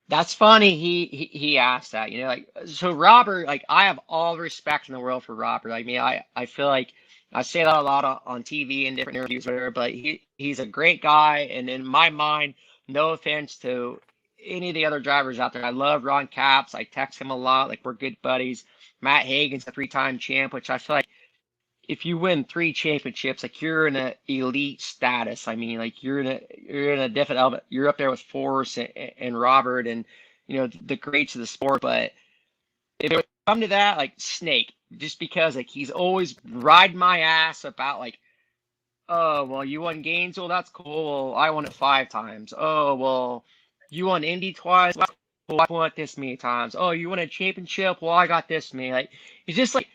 That's funny. He asked that, like, so Robert, like I have all the respect in the world for Robert. I mean, I feel like I say that a lot on TV and different interviews, whatever, but he's a great guy. And in my mind, no offense to any of the other drivers out there, I love Ron Capps. I text him a lot. Like we're good buddies. Matt Hagan's a 3-time champ, which I feel like if you win 3 championships, like you're in an elite status. I mean, like you're in a different element. You're up there with Force and Robert and the greats of the sport. But if it would come to that, like Snake, just because like he's always riding my ass about like, oh well, you won Gainesville, that's cool. Well, I won it 5 times. Oh well, you won Indy twice. Well, I won it this many times. Oh, you won a championship. Well, I got this many. Like he's just like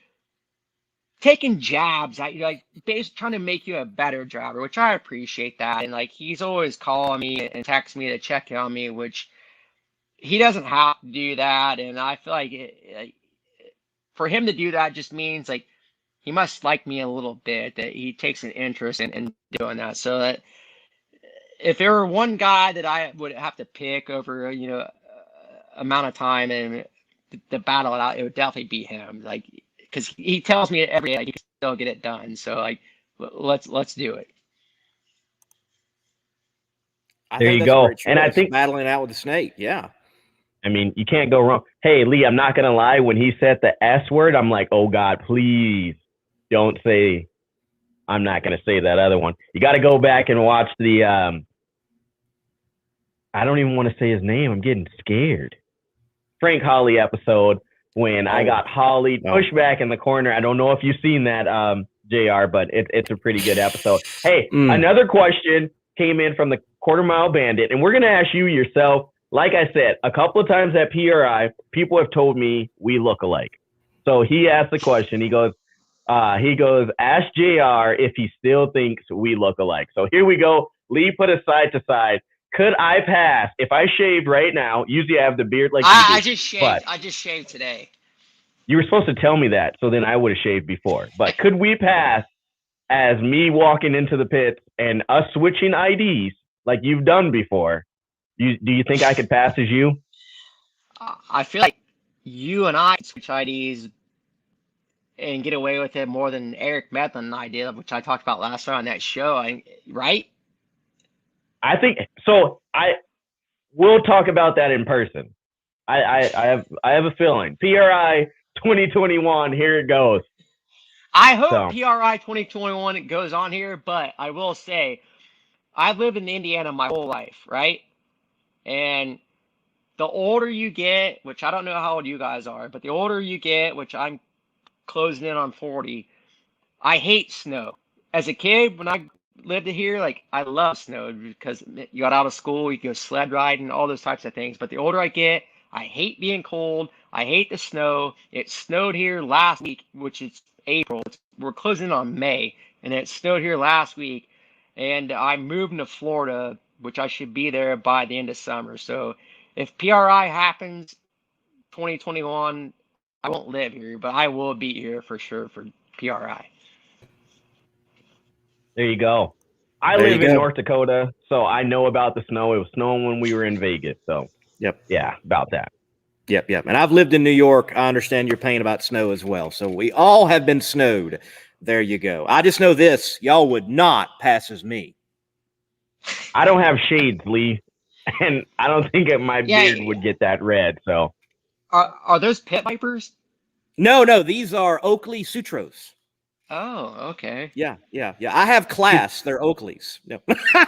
taking jabs at you, like basically trying to make you a better driver, which I appreciate that. And like he's always calling me and texting me to check on me, which he doesn't have to do that. And I feel like for him to do that just means like he must like me a little bit, that he takes an interest in doing that. So that if there were one guy that I would have to pick over amount of time and the battle it out, it would definitely be him. Like because he tells me every day like, he can still get it done. So like let's do it. There you go. And I think battling out with the Snake, yeah. I mean, you can't go wrong. Hey, Lee, I'm not gonna lie. When he said the S word, I'm like, oh God, please don't say. I'm not gonna say that other one. You got to go back and watch the. I don't even want to say his name. I'm getting scared. Frank Holly episode when I got Holly pushed back in the corner. I don't know if you've seen that, JR, but it's a pretty good episode. Hey, another question came in from the Quarter Mile Bandit, and we're going to ask you yourself. Like I said, a couple of times at PRI, people have told me we look alike. So he asked the question. He goes, ask JR if he still thinks we look alike. So here we go. Lee put us side to side. Could I pass if I shaved right now? Usually I have the beard like I just shaved. I just shaved today. You were supposed to tell me that, so then I would have shaved before. But could we pass as me walking into the pits and us switching IDs like you've done before? Do you think I could pass as you? I feel like you and I switch IDs and get away with it more than Eric Medlin and I did, which I talked about last time on that show. Right? I think so. We'll talk about that in person. I have a feeling. PRI 2021, here it goes. I hope PRI 2021 it goes on here, but I will say I've lived in Indiana my whole life, right? And the older you get, which I don't know how old you guys are, but the older you get, which I'm closing in on 40, I hate snow. As a kid, when I lived here, like I love snow because you got out of school, you go sled riding, all those types of things. But the older I get, I hate being cold. I hate the snow. It snowed here last week, which is April. We're closing on May, and it snowed here last week. And I'm moving to Florida, which I should be there by the end of summer. So if PRI happens 2021, I won't live here, but I will be here for sure for PRI. There you go. I live in North Dakota, so I know about the snow. It was snowing when we were in Vegas. So, yeah, about that. Yep. And I've lived in New York. I understand your pain about snow as well. So we all have been snowed. There you go. I just know this. Y'all would not pass as me. I don't have shades, Lee, and I don't think my beard would get that red. So, are those pit vipers? No. These are Oakley Sutros. Oh, okay. Yeah. I have class. They're Oakleys. No.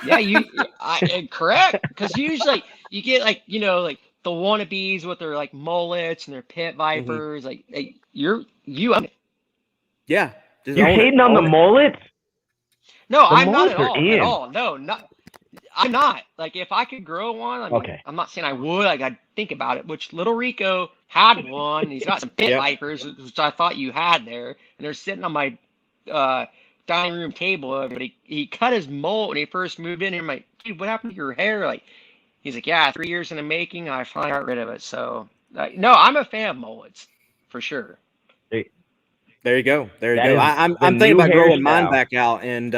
Yeah, correct. Because usually you get like like the wannabes with their like mullets and their pit vipers. Mm-hmm. Like you. Yeah. You're hating on the mullets? No, I'm not at all. No, not. I'm not. Like if I could grow one, okay. I'm not saying I would. Like I'd think about it. Which Little Rico had one. And he's got some pit vipers, which I thought you had there, and they're sitting on my dining room table. But he cut his mullet when he first moved in here. I'm like, dude, what happened to your hair? Like, he's like, yeah, 3 years in the making. I finally got rid of it. So, no, I'm a fan of mullets for sure. There you go. I'm thinking about growing mine back out and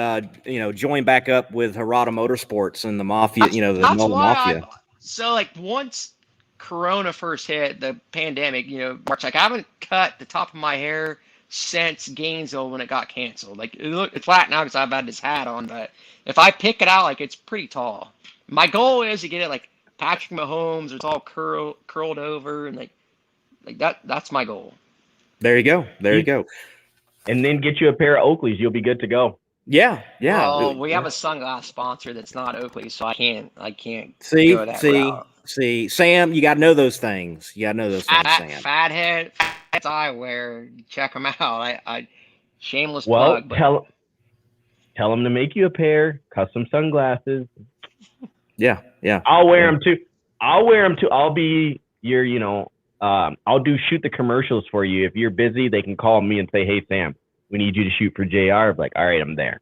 join back up with Harada Motorsports and the Mafia. The Mullet Mafia. So like once Corona first hit, the pandemic, March, like I haven't cut the top of my hair since Gainesville when it got canceled. Like it's flat now because I've had this hat on, but if I pick it out, like it's pretty tall. My goal is to get it like Patrick Mahomes, it's all curled over and like that's my goal. There you go. And then get you a pair of Oakleys. You'll be good to go. Yeah. Well, we have a sunglass sponsor that's not Oakley, so I can't see, go that route. See, Sam, you got to know those things. Sam. Fatheads eyewear. Check them out. I shameless plug. Well, tell them to make you a pair custom sunglasses. Yeah. I'll wear them too. I'll be your, I'll shoot the commercials for you. If you're busy, they can call me and say, hey, Sam, we need you to shoot for JR. I'm like, all right, I'm there.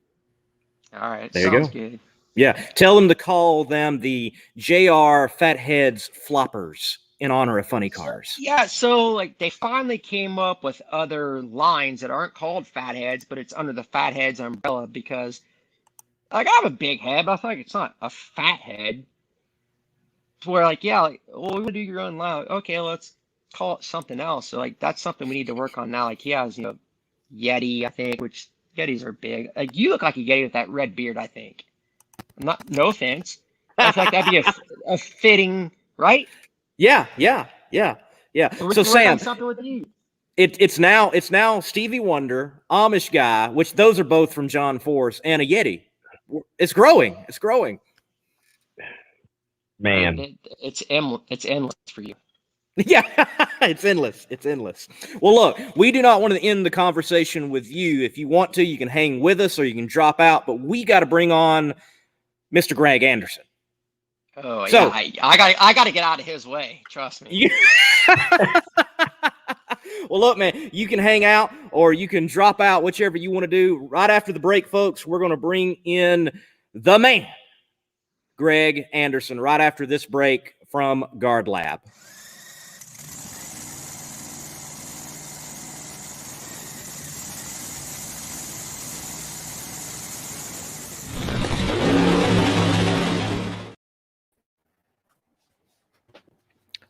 All right. There sounds you go. Good. Yeah. Tell them to call them the JR Fatheads Floppers in honor of funny cars. So like they finally came up with other lines that aren't called Fatheads, but it's under the Fatheads umbrella because like I have a big head, but I feel like it's not a fat head. Where like, we want to do your own line. Okay, let's call it something else. So like that's something we need to work on now. Like he has, Yeti, I think, which Yetis are big. Like you look like a Yeti with that red beard, I think. No offense. I feel like that'd be a fitting, right? Yeah. So Sam, something with you. It's now Stevie Wonder, Amish guy, which those are both from John Force, and a Yeti. It's growing. Man, it's endless for you. Yeah, it's endless. Well, look, we do not want to end the conversation with you. If you want to, you can hang with us or you can drop out, but we got to bring on Mr. Greg Anderson. Oh, so, yeah, I got to get out of his way. Trust me. Well, look, man, you can hang out or you can drop out, whichever you want to do. Right after the break, folks, we're going to bring in the man, Greg Anderson, right after this break from Guard Lab.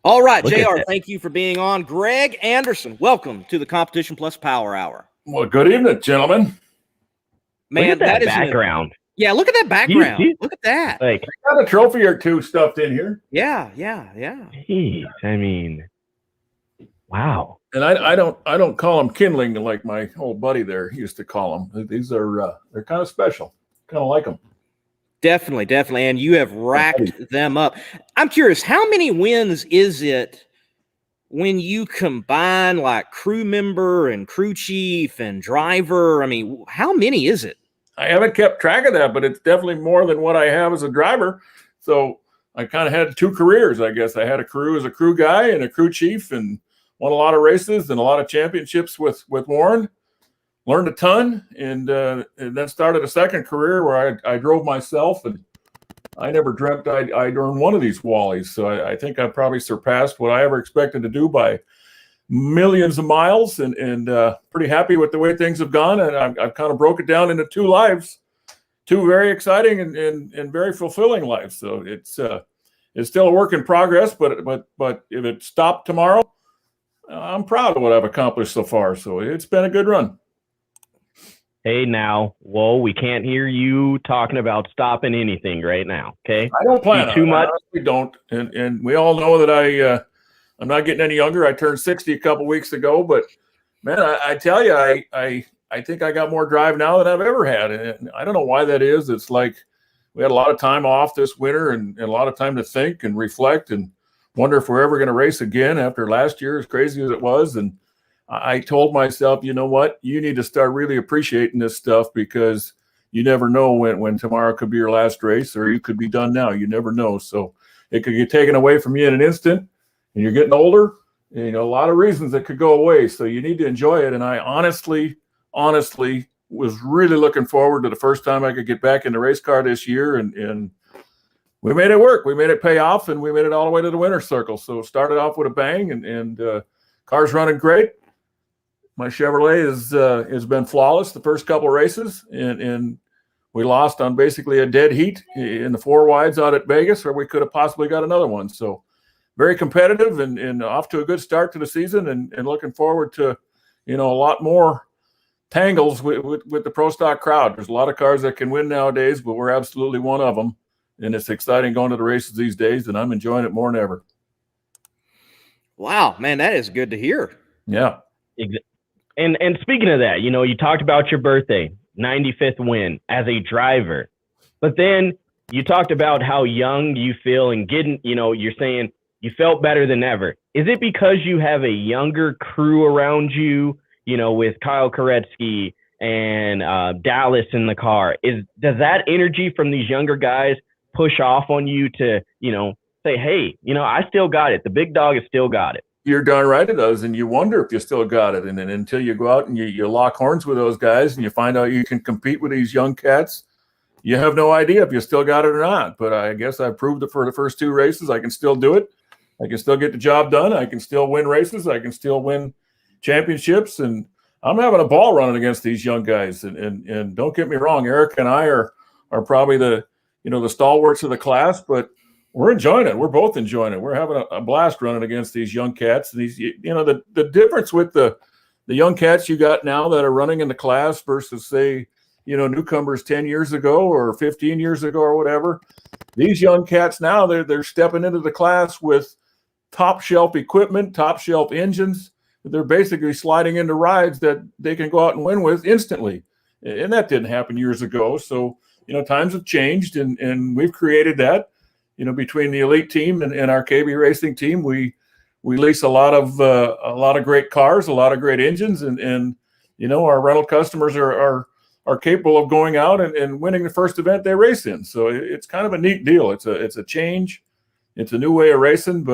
All right, JR, thank you for being on. Greg Anderson, welcome to the Competition Plus Power Hour. Well, good evening, gentlemen. Man, look at that background. Yeah, look at that background. Look at that. Like, I got a trophy or two stuffed in here. Yeah. Geez, I mean, wow. And I don't call them kindling like my old buddy there used to call them. These are they're kind of special. Kind of like them. Definitely. And you have racked them up. I'm curious, how many wins is it when you combine like crew member and crew chief and driver, I mean, how many is it? I haven't kept track of that, but it's definitely more than what I have as a driver. So I kind of had 2 careers, I guess. I had a crew as a crew guy and a crew chief, and won a lot of races and a lot of championships with Warren. Learned a ton, and then started a second career where I drove myself, and I never dreamt I'd earn one of these Wallies. So I think I probably surpassed what I ever expected to do by millions of miles, and pretty happy with the way things have gone. And I've kind of broke it down into 2 lives, 2 very exciting and very fulfilling lives. So it's still a work in progress, but if it stopped tomorrow, I'm proud of what I've accomplished so far. So it's been a good run. Hey, now, whoa, we can't hear you talking about stopping anything right now, okay? I don't plan on too it. much. We don't, and we all know that I'm not getting any younger. I turned 60 a couple weeks ago, but man, I tell you, I think I got more drive now than I've ever had, and I don't know why that is. It's like we had a lot of time off this winter and a lot of time to think and reflect and wonder if we're ever going to race again after last year, as crazy as it was. And I told myself, you know what, you need to start really appreciating this stuff, because you never know when tomorrow could be your last race, or you could be done now. You never know. So it could get taken away from you in an instant, and you're getting older. And, you know, a lot of reasons it could go away. So you need to enjoy it. And I honestly was really looking forward to the first time I could get back in the race car this year. And we made it work. We made it pay off, and we made it all the way to the winner's circle. So started off with a bang, and car's running great. My Chevrolet has been flawless the first couple races, and we lost on basically a dead heat in the 4 wides out at Vegas, where we could have possibly got another one. So very competitive, and off to a good start to the season, and looking forward to, you know, a lot more tangles with the Pro Stock crowd. There's a lot of cars that can win nowadays, but we're absolutely one of them, and it's exciting going to the races these days, and I'm enjoying it more than ever. Wow, man, that is good to hear. Yeah. And speaking of that, you know, you talked about your birthday, 95th win as a driver, but then you talked about how young you feel and getting, you know, you're saying you felt better than ever. Is it because you have a younger crew around you, you know, with Kyle Koretsky and Dallas in the car? Does that energy from these younger guys push off on you to, you know, say, hey, you know, I still got it. The big dog has still got it. You're darn right it does, and you wonder if you still got it. And then until you go out and you lock horns with those guys and you find out you can compete with these young cats, you have no idea if you still got it or not. But I guess I proved it for the first 2 races. I can still do it. I can still get the job done. I can still win races. I can still win championships. And I'm having a ball running against these young guys. And don't get me wrong, Eric and I are probably the stalwarts of the class, but we're enjoying it. We're both enjoying it. We're having a blast running against these young cats. And these, you know, the difference with the young cats you got now that are running in the class versus, say, you know, newcomers 10 years ago or 15 years ago or whatever. These young cats now, they're stepping into the class with top shelf equipment, top shelf engines. They're basically sliding into rides that they can go out and win with instantly. And that didn't happen years ago. So, you know, times have changed, and we've created that. You know, between the elite team and our KB racing team, we lease a lot of great cars, a lot of great engines, and you know, our rental customers are capable of going out and winning the first event they race in. So it's kind of a neat deal. It's a change. It's a new way of racing,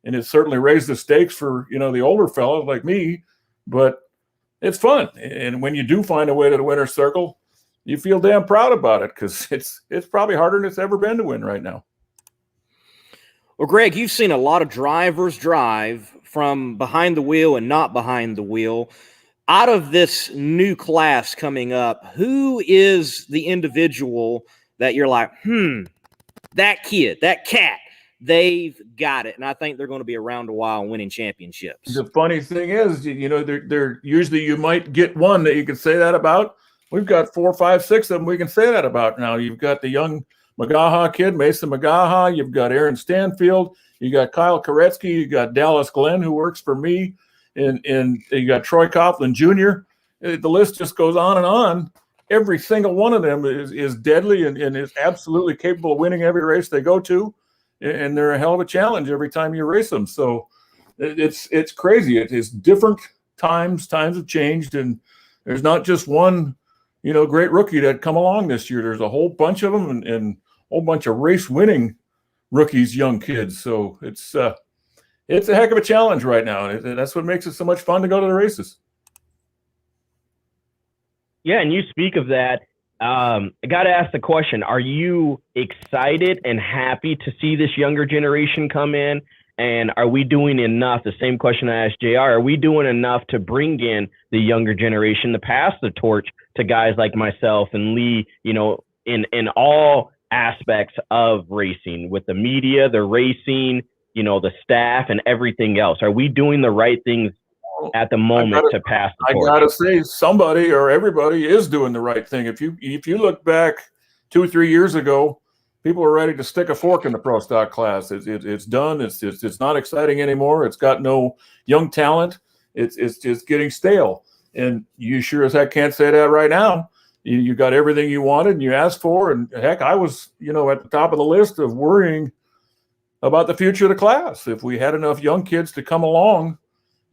and it certainly raised the stakes for, you know, the older fellows like me, but it's fun. And when you do find a way to the winner's circle, you feel damn proud about it, because it's probably harder than it's ever been to win right now. Well, Greg, you've seen a lot of drivers drive from behind the wheel and not behind the wheel. Out of this new class coming up, who is the individual that you're like, that kid, that cat, they've got it, and I think they're going to be around a while winning championships? The funny thing is, you know, they're usually, you might get one that you can say that about. We've got 4, 5, 6 of them we can say that about now. You've got the young Magaha kid, Mason Magaha. You've got Aaron Stanfield. You got Kyle Koretsky. You got Dallas Glenn, who works for me, and you got Troy Coughlin Jr. The list just goes on and on. Every single one of them is deadly and is absolutely capable of winning every race they go to, and they're a hell of a challenge every time you race them. So it's crazy. It is different times. Times have changed, and there's not just one, great rookie that come along this year. There's a whole bunch of them, and a whole bunch of race winning rookies, young kids. So it's a heck of a challenge right now, and that's what makes it so much fun to go to the races. Yeah, and you speak of that. I got to ask the question: are you excited and happy to see this younger generation come in? And are we doing enough? The same question I asked JR. Are we doing enough to bring in the younger generation to pass the torch to guys like myself and Lee, in all aspects of racing, with the media, the racing, the staff and everything else? Are we doing the right things at the moment to pass the torch? I got to say somebody or everybody is doing the right thing. If you look back 2-3 years ago, people were ready to stick a fork in the pro stock class. It's done. It's not exciting anymore. It's got no young talent. It's just getting stale. And you sure as heck can't say that right now. You got everything you wanted and you asked for. And heck, I was, at the top of the list of worrying about the future of the class. If we had enough young kids to come along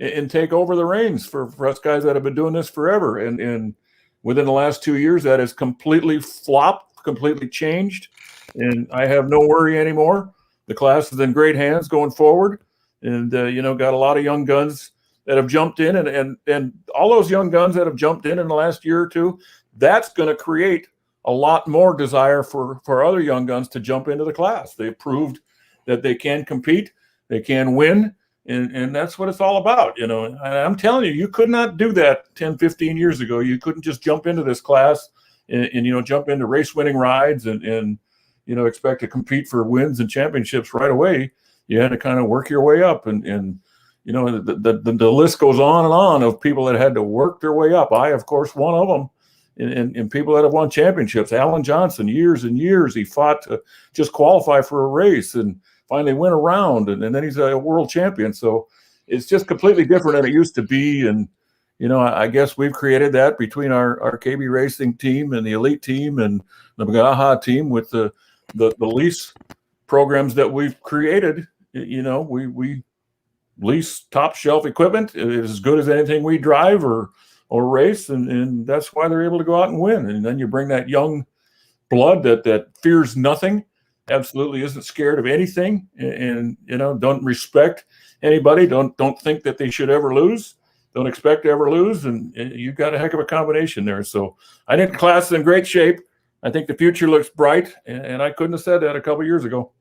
and take over the reins for us guys that have been doing this forever. And within the last 2 years, that has completely flopped, completely changed. And I have no worry anymore. The class is in great hands going forward. And, got a lot of young guns that have jumped in. And all those young guns that have jumped in the last year or two, that's going to create a lot more desire for other young guns to jump into the class. They've proved that they can compete, they can win. And that's what it's all about, And I'm telling you, you could not do that 10, 15 years ago. You couldn't just jump into this class and jump into race winning rides and expect to compete for wins and championships right away. You had to kind of work your way up. And the list goes on and on of people that had to work their way up. I, of course, one of them. And people that have won championships. Alan Johnson, years and years, he fought to just qualify for a race and finally went around, and then he's a world champion. So it's just completely different than it used to be. And, I guess we've created that between our KB Racing team and the elite team and the Magaha team with the lease programs that we've created. We lease top shelf equipment. It is as good as anything we drive or race. And that's why they're able to go out and win. And then you bring that young blood that fears nothing, absolutely isn't scared of anything, and don't respect anybody, don't think that they should ever lose, don't expect to ever lose, and you've got a heck of a combination there. So I think the class is in great shape. I think the future looks bright, and I couldn't have said that a couple years ago.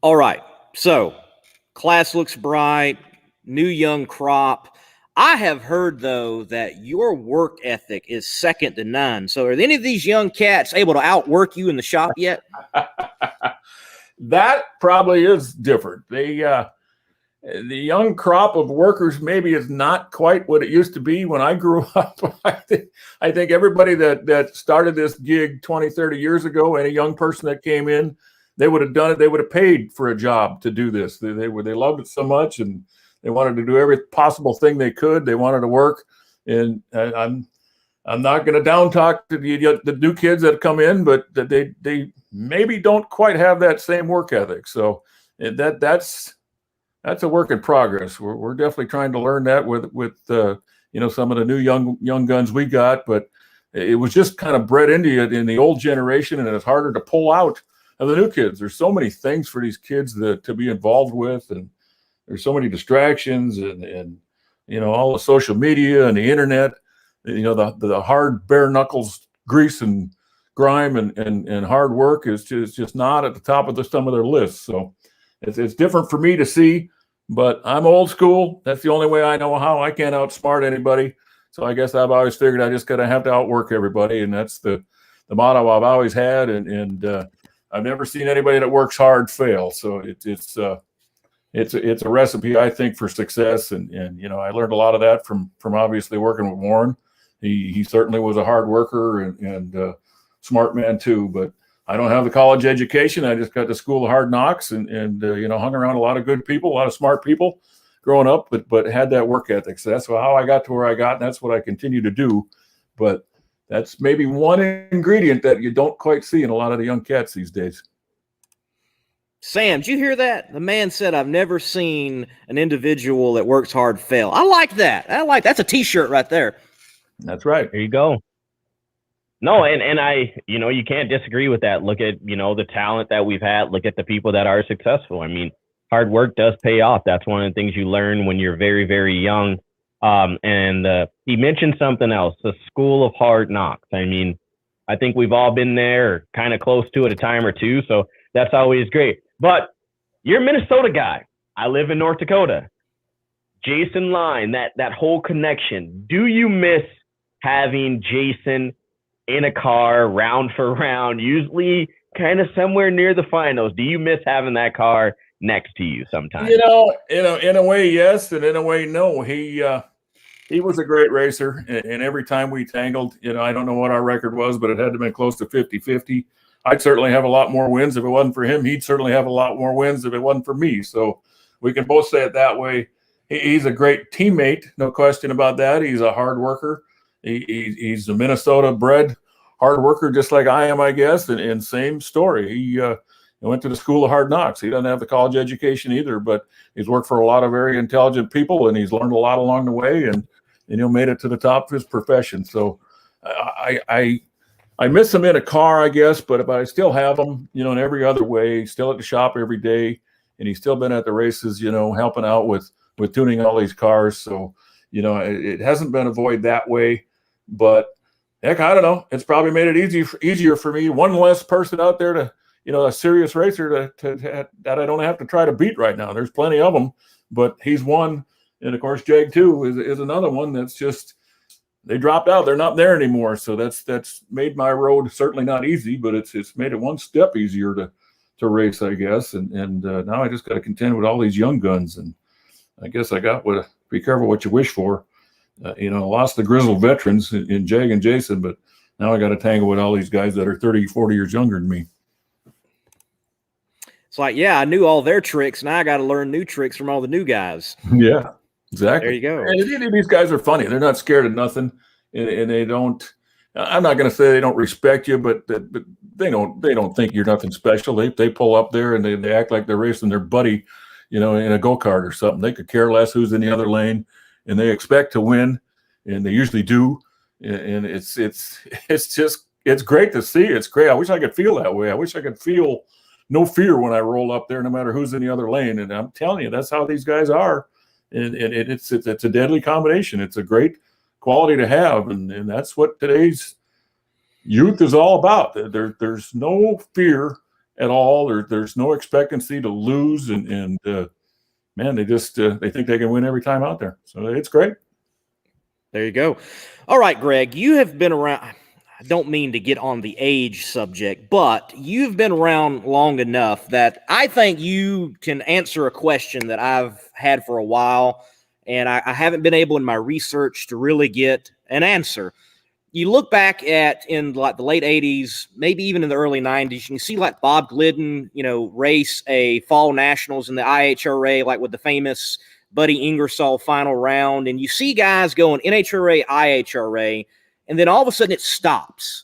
All right, so class looks bright, new young crop. I have heard, though, that your work ethic is second to none. So are any of these young cats able to outwork you in the shop yet? That probably is different. The young crop of workers maybe is not quite what it used to be when I grew up. I think everybody that started this gig 20, 30 years ago, any young person that came in, they would have done it. They would have paid for a job to do this. They loved it so much, and they wanted to do every possible thing they could. They wanted to work, and I'm not going to down talk to the new kids that come in, but they maybe don't quite have that same work ethic. So that's a work in progress. We're definitely trying to learn that with some of the new young guns we got, but it was just kind of bred into you in the old generation, and it's harder to pull out of the new kids. There's so many things for these kids to be involved with, and there's so many distractions and all the social media and the internet, the hard bare knuckles grease and grime and hard work is just not at the top of some of their lists. So it's different for me to see, but I'm old school. That's the only way I know how. I can't outsmart anybody. So I guess I've always figured I just got to have to outwork everybody. And that's the motto I've always had. And I've never seen anybody that works hard fail. So it's a recipe, I think, for success. And I learned a lot of that from obviously working with Warren. He certainly was a hard worker and smart man too, but I don't have the college education. I just got the school of hard knocks and hung around a lot of good people, a lot of smart people growing up, but had that work ethic. So that's how I got to where I got, and that's what I continue to do. But that's maybe one ingredient that you don't quite see in a lot of the young cats these days. Sam, did you hear that? The man said, I've never seen an individual that works hard fail. I like that. That's a t-shirt right there. That's right. There you go. No, and I, you can't disagree with that. Look at, the talent that we've had. Look at the people that are successful. I mean, hard work does pay off. That's one of the things you learn when you're very, very young. And he mentioned something else, the school of hard knocks. I mean, I think we've all been there or kind of close to it a time or two. So that's always great. But you're a Minnesota guy. I live in North Dakota. Jason Line, that whole connection. Do you miss having Jason in a car round for round, usually kind of somewhere near the finals? Do you miss having that car next to you sometimes? In a way, yes, and in a way, no. He was a great racer, and every time we tangled, I don't know what our record was, but it had to have been close to 50-50. I'd certainly have a lot more wins if it wasn't for him. He'd certainly have a lot more wins if it wasn't for me. So we can both say it that way. He's a great teammate, no question about that. He's a hard worker. He's a Minnesota-bred hard worker, just like I am, I guess. And same story. He went to the school of hard knocks. He doesn't have the college education either, but he's worked for a lot of very intelligent people, and he's learned a lot along the way, and made it to the top of his profession. So I miss him in a car, I guess, but I still have him, in every other way. He's still at the shop every day, and he's still been at the races, helping out with tuning all these cars. So, it hasn't been a void that way, but heck, I don't know. It's probably made it easier for me. One less person out there to, a serious racer that I don't have to try to beat right now. There's plenty of them, but he's one. And of course, Jag too is another one that's just, they dropped out. They're not there anymore. So that's made my road certainly not easy, but it's made it one step easier to race, I guess. And now I just got to contend with all these young guns. And I guess I got to be careful what you wish for. Lost the grizzled veterans in Jag and Jason, but now I got to tangle with all these guys that are 30, 40 years younger than me. It's like, yeah, I knew all their tricks. Now I got to learn new tricks from all the new guys. Yeah, exactly. There you go. And these guys are funny. They're not scared of nothing, and they don't. I'm not going to say they don't respect you, but they don't think you're nothing special. They pull up there and they act like they're racing their buddy, in a go-kart or something. They could care less who's in the other lane, and they expect to win, and they usually do. And it's great to see. It's great. I wish I could feel that way. I wish I could feel no fear when I roll up there, no matter who's in the other lane. And I'm telling you, that's how these guys are. And it's a deadly combination. It's a great quality to have, and that's what today's youth is all about. There's no fear at all. There's no expectancy to lose, and man, they just they think they can win every time out there. So it's great. There you go. All right, Greg, you have been around. I don't mean to get on the age subject, but you've been around long enough that I think you can answer a question that I've had for a while, and I haven't been able in my research to really get an answer. You look back at in like the late 80s, maybe even in the early 90s, you can see like Bob Glidden, race a fall nationals in the IHRA, like with the famous Buddy Ingersoll final round. And you see guys going NHRA, IHRA, and then all of a sudden it stops.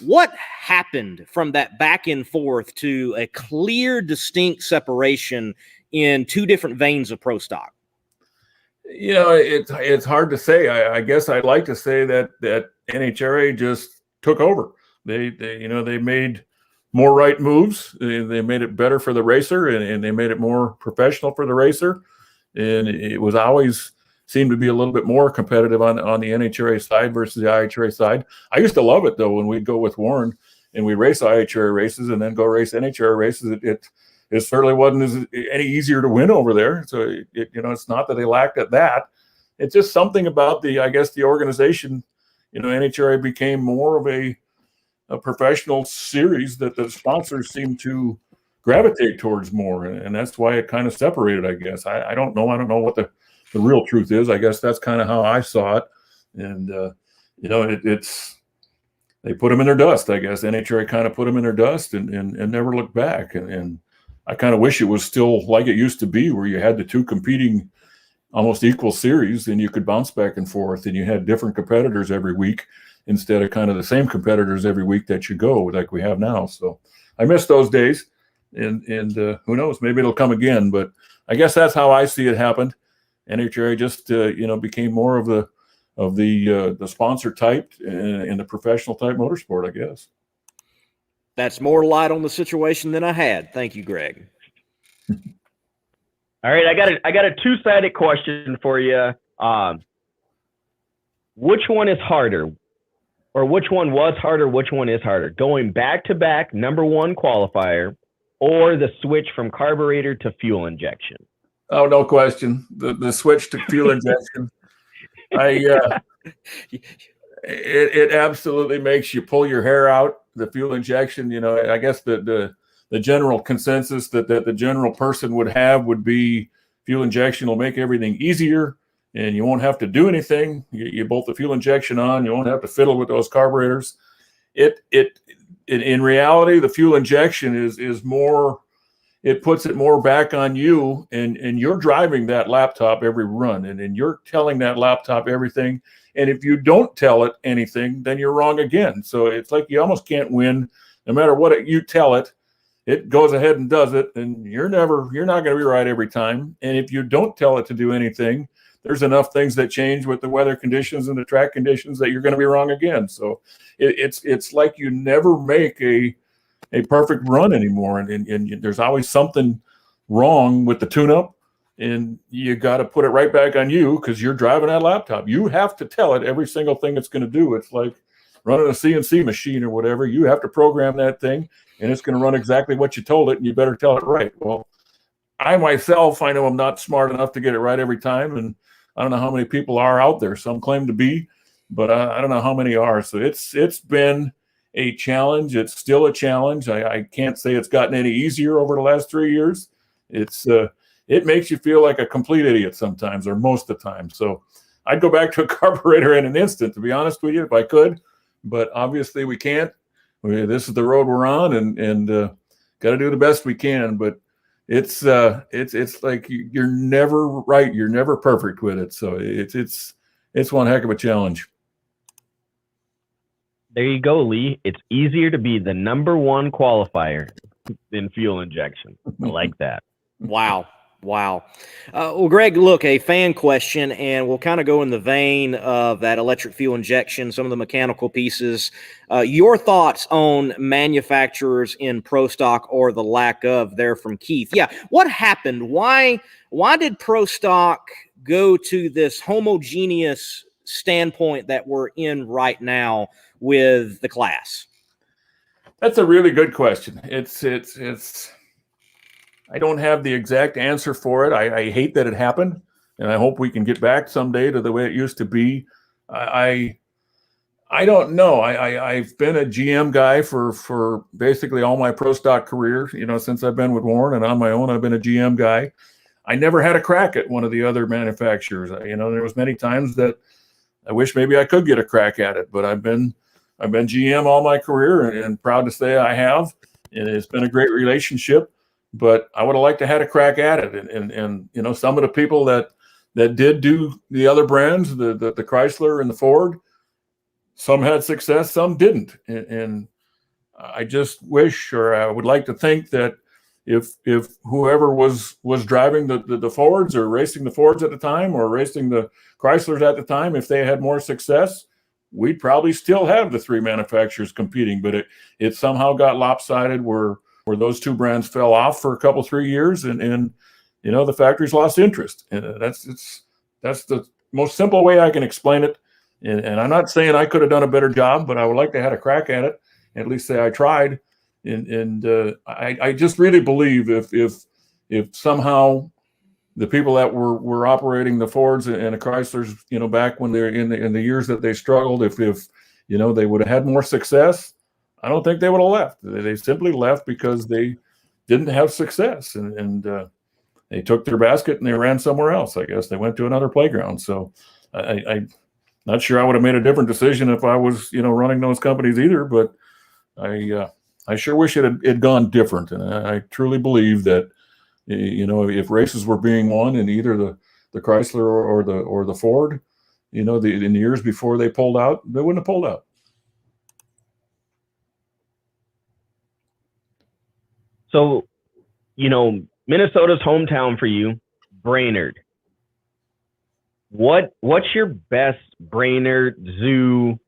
What happened from that back and forth to a clear, distinct separation in two different veins of pro stock? It's hard to say. I guess I'd like to say that NHRA just took over. They made more right moves. They made it better for the racer, and they made it more professional for the racer. And it was always seemed to be a little bit more competitive on the NHRA side versus the IHRA side. I used to love it though when we'd go with Warren and we race IHRA races and then go race NHRA races. It certainly wasn't any easier to win over there. So it's not that they lacked at that. It's just something about the organization. NHRA became more of a professional series that the sponsors seem to gravitate towards more, and that's why it kind of separated, I guess. I don't know. I don't know what the real truth is. I guess that's kind of how I saw it. And, it's they put them in their dust, I guess. NHRA kind of put them in their dust and never looked back. And I kind of wish it was still like it used to be, where you had the two competing almost equal series and you could bounce back and forth, and you had different competitors every week instead of kind of the same competitors every week that you go like we have now. So I miss those days. and who knows, maybe it'll come again. But I guess that's how I see it happened. NHRA just became more of the sponsor type and the professional type motorsport, I guess. That's more light on the situation than I had. Thank you, Greg. All right, I got a two-sided question for you. Which one is harder, or which one was harder? Which one is harder? Going back-to-back #1 qualifier, or the switch from carburetor to fuel injection? Oh, no question. The switch to fuel injection. It absolutely makes you pull your hair out. The fuel injection, I guess the general consensus that the general person would have would be fuel injection will make everything easier, and you won't have to do anything. You bolt the fuel injection on, you won't have to fiddle with those carburetors. In reality, the fuel injection is more. It puts it more back on you, and you're driving that laptop every run, and you're telling that laptop everything. And if you don't tell it anything, then you're wrong again. So it's like you almost can't win. No matter what you tell it, it goes ahead and does it, and you're not going to be right every time. And if you don't tell it to do anything, there's enough things that change with the weather conditions and the track conditions that you're going to be wrong again. So it's like you never make a perfect run anymore, and there's always something wrong with the tune-up, and you got to put it right back on you because you're driving that laptop. You have to tell it every single thing it's going to do. It's like running a CNC machine or whatever. You have to program that thing, and it's going to run exactly what you told it, and you better tell it right. Well, I myself, I know I'm not smart enough to get it right every time, and I don't know how many people are out there. Some claim to be, but I don't know how many are. So it's been a challenge. It's still a challenge. I can't say it's gotten any easier over the last 3 years. It makes you feel like a complete idiot sometimes, or most of the time. So I'd go back to a carburetor in an instant, to be honest with you, if I could. But obviously we can't. This is the road we're on, and got to do the best we can. But it's like you're never right. You're never perfect with it. So it's one heck of a challenge. There you go, Lee. It's easier to be the #1 qualifier than fuel injection. I like that. Wow. Well, Greg, look, a fan question, and we'll kind of go in the vein of that electric fuel injection, some of the mechanical pieces. Your thoughts on manufacturers in Pro Stock, or the lack of, there from Keith. Yeah, what happened? Why did Pro Stock go to this homogeneous standpoint that we're in right now with the class? That's a really good question. It's I don't have the exact answer for it. I hate that it happened, and I hope we can get back someday to the way it used to be. I don't know. I've been a GM guy for basically all my Pro Stock career, since I've been with Warren, and on my own, I've been a GM guy. I never had a crack at one of the other manufacturers. There was many times that I wish maybe I could get a crack at it, but I've been GM all my career, and proud to say I have. And it's been a great relationship, but I would have liked to had a crack at it. And some of the people that did do the other brands, the Chrysler and the Ford, some had success, some didn't. And I just wish, or I would like to think that if whoever was driving the Fords, or racing the Fords at the time, or racing the Chryslers at the time, if they had more success, we'd probably still have the three manufacturers competing. But it somehow got lopsided where those two brands fell off for a couple, 3 years, and the factories lost interest. And that's the most simple way I can explain it. And I'm not saying I could have done a better job, but I would like to have had a crack at it, at least say I tried. And I just really believe if somehow the people that were operating the Fords and the Chryslers, back when they're in the years that they struggled, if they would have had more success, I don't think they would have left. They simply left because they didn't have success, and they took their basket and they ran somewhere else. I guess they went to another playground. So I'm not sure I would have made a different decision if I was running those companies either. But I sure wish it had gone different, and I truly believe that if races were being won in either the Chrysler or the Ford, in the years before they pulled out, they wouldn't have pulled out. So Minnesota's hometown for you, Brainerd. What's your best Brainerd Zoo?